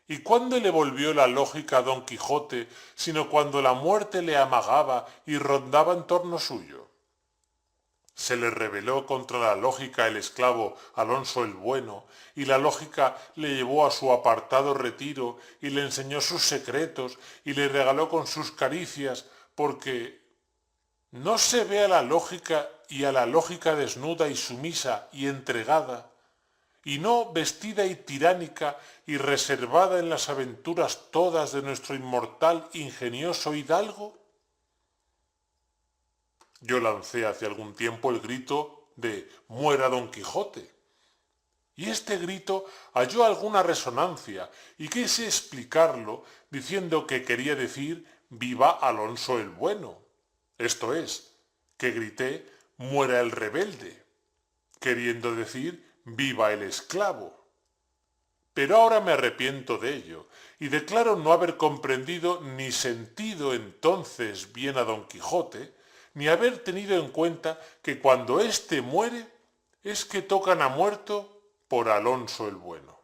¿Y cuándo le volvió la lógica a don Quijote, sino cuando la muerte le amagaba y rondaba en torno suyo? Se le rebeló contra la lógica el esclavo Alonso el Bueno, y la lógica le llevó a su apartado retiro y le enseñó sus secretos y le regaló con sus caricias, porque no se ve a la lógica y a la lógica desnuda y sumisa y entregada, y no vestida y tiránica y reservada en las aventuras todas de nuestro inmortal ingenioso hidalgo. Yo lancé hace algún tiempo el grito de «¡Muera Don Quijote!». Y este grito halló alguna resonancia y quise explicarlo diciendo que quería decir «¡Viva Alonso el Bueno!». Esto es, que grité «¡Muera el rebelde!», queriendo decir «¡Viva el esclavo!». Pero ahora me arrepiento de ello y declaro no haber comprendido ni sentido entonces bien a Don Quijote, ni haber tenido en cuenta que cuando éste muere es que tocan a muerto por Alonso el Bueno.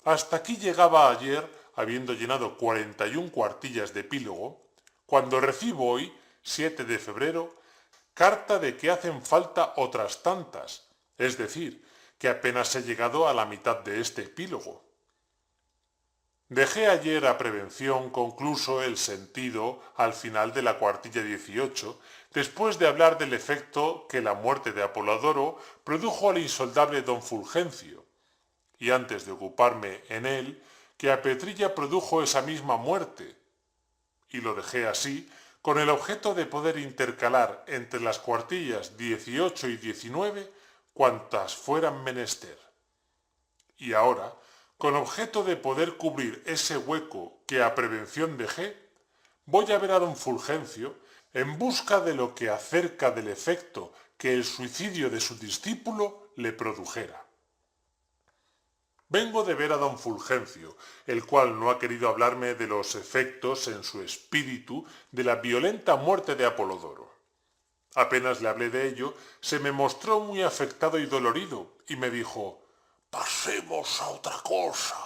Hasta aquí llegaba ayer, habiendo llenado 41 cuartillas de epílogo, cuando recibo hoy, 7 de febrero, carta de que hacen falta otras tantas, es decir, que apenas he llegado a la mitad de este epílogo. Dejé ayer a prevención concluso el sentido al final de la cuartilla 18, después de hablar del efecto que la muerte de Apolodoro produjo al insoldable don Fulgencio, y antes de ocuparme en él, que a Petrilla produjo esa misma muerte, y lo dejé así, con el objeto de poder intercalar entre las cuartillas 18 y 19 cuantas fueran menester. Y ahora, con objeto de poder cubrir ese hueco que a prevención dejé, voy a ver a don Fulgencio en busca de lo que acerca del efecto que el suicidio de su discípulo le produjera. Vengo de ver a don Fulgencio, el cual no ha querido hablarme de los efectos en su espíritu de la violenta muerte de Apolodoro. Apenas le hablé de ello, se me mostró muy afectado y dolorido, y me dijo «Pasemos a otra cosa».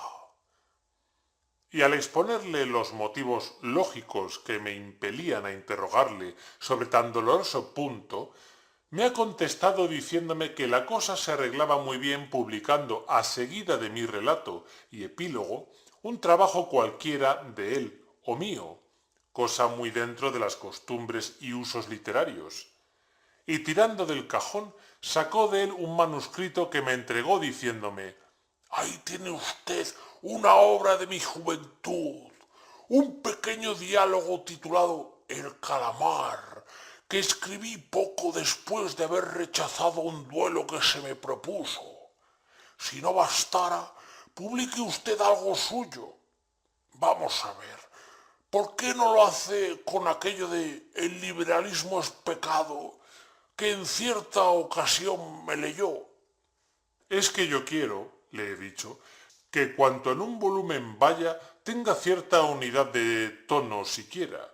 y al exponerle los motivos lógicos que me impelían a interrogarle sobre tan doloroso punto, me ha contestado diciéndome que la cosa se arreglaba muy bien publicando a seguida de mi relato y epílogo un trabajo cualquiera de él o mío, cosa muy dentro de las costumbres y usos literarios. Y tirando del cajón, sacó de él un manuscrito que me entregó diciéndome: «Ahí tiene usted una obra de mi juventud, un pequeño diálogo titulado El calamar, que escribí poco después de haber rechazado un duelo que se me propuso. Si no bastara, publique usted algo suyo. Vamos a ver, ¿por qué no lo hace con aquello de el liberalismo es pecado, que en cierta ocasión me leyó?» «Es que yo quiero», le he dicho, «que cuanto en un volumen vaya tenga cierta unidad de tono siquiera.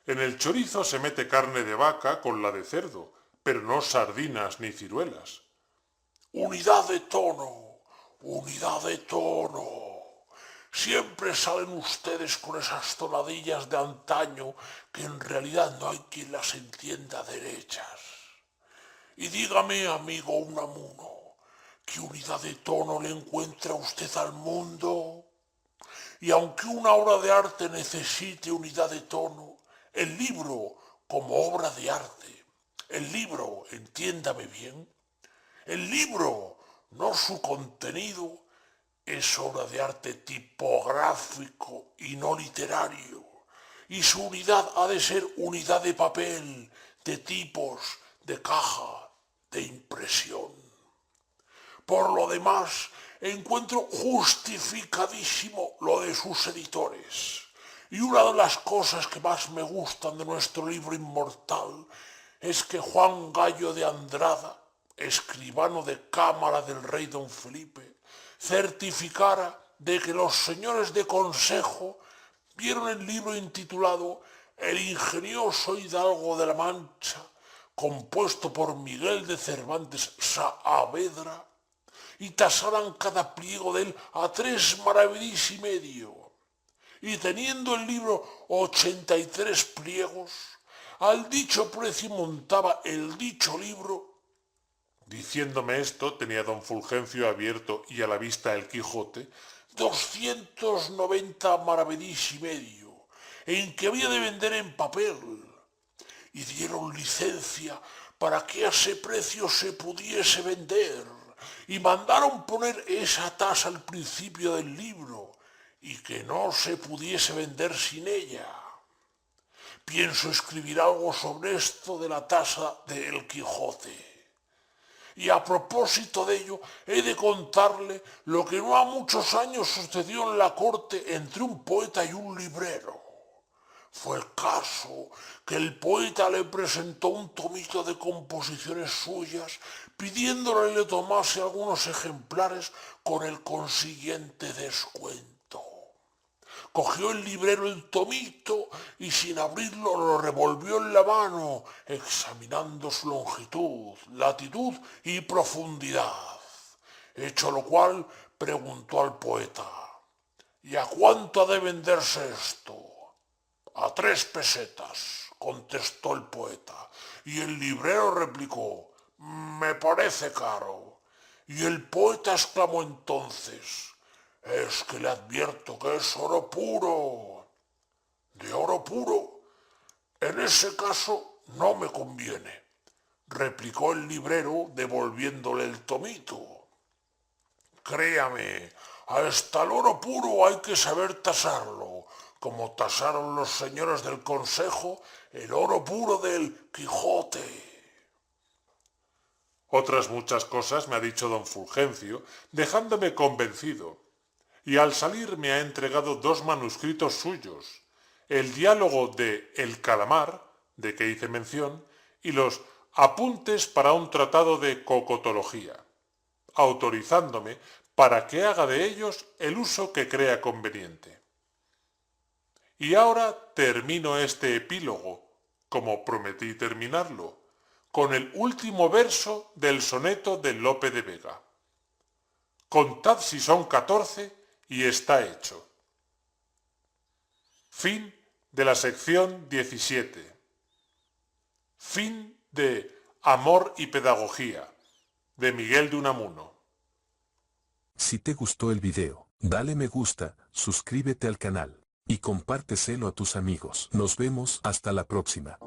En el chorizo se mete carne de vaca con la de cerdo, pero no sardinas ni ciruelas». «Unidad de tono, unidad de tono. Siempre salen ustedes con esas tonadillas de antaño que en realidad no hay quien las entienda derechas. Y dígame, amigo Unamuno, ¿qué unidad de tono le encuentra usted al mundo? Y aunque una obra de arte necesite unidad de tono, el libro como obra de arte, el libro, entiéndame bien, el libro, no su contenido, es obra de arte tipográfico y no literario, y su unidad ha de ser unidad de papel, de tipos, de caja, de impresión. Por lo demás, encuentro justificadísimo lo de sus editores. Y una de las cosas que más me gustan de nuestro libro inmortal es que Juan Gallo de Andrada, escribano de cámara del rey don Felipe, certificara de que los señores de consejo vieron el libro intitulado El ingenioso hidalgo de la Mancha, compuesto por Miguel de Cervantes Saavedra, y tasaran cada pliego de él a 3 maravedís y medio. Y teniendo el libro 83 pliegos, al dicho precio montaba el dicho libro. Diciéndome esto, tenía don Fulgencio abierto y a la vista el Quijote, 290 maravedís y medio, en que había de vender en papel. Y dieron licencia para que a ese precio se pudiese vender, y mandaron poner esa tasa al principio del libro, y que no se pudiese vender sin ella. Pienso escribir algo sobre esto de la tasa de El Quijote. Y a propósito de ello, he de contarle lo que no ha muchos años sucedió en la corte entre un poeta y un librero. Fue el caso que el poeta le presentó un tomito de composiciones suyas, pidiéndole le tomase algunos ejemplares con el consiguiente descuento. Cogió el librero el tomito y sin abrirlo lo revolvió en la mano, examinando su longitud, latitud y profundidad. Hecho lo cual, preguntó al poeta: «¿Y a cuánto ha de venderse esto?» «A 3 pesetas», contestó el poeta, y el librero replicó: «Me parece caro». Y el poeta exclamó entonces: «Es que le advierto que es oro puro». «¿De oro puro? En ese caso no me conviene», replicó el librero devolviéndole el tomito. «Créame, hasta el oro puro hay que saber tasarlo, como tasaron los señores del consejo el oro puro del Quijote». Otras muchas cosas me ha dicho don Fulgencio, dejándome convencido, y al salir me ha entregado 2 manuscritos suyos, el diálogo de El calamar, de que hice mención, y los apuntes para un tratado de cocotología, autorizándome para que haga de ellos el uso que crea conveniente. Y ahora termino este epílogo, como prometí terminarlo, con el último verso del soneto de Lope de Vega. Contad si son 14 y está hecho. Fin de la sección 17. Fin de Amor y Pedagogía, de Miguel de Unamuno. Si te gustó el video, dale me gusta, suscríbete al canal y compárteselo a tus amigos. Nos vemos hasta la próxima.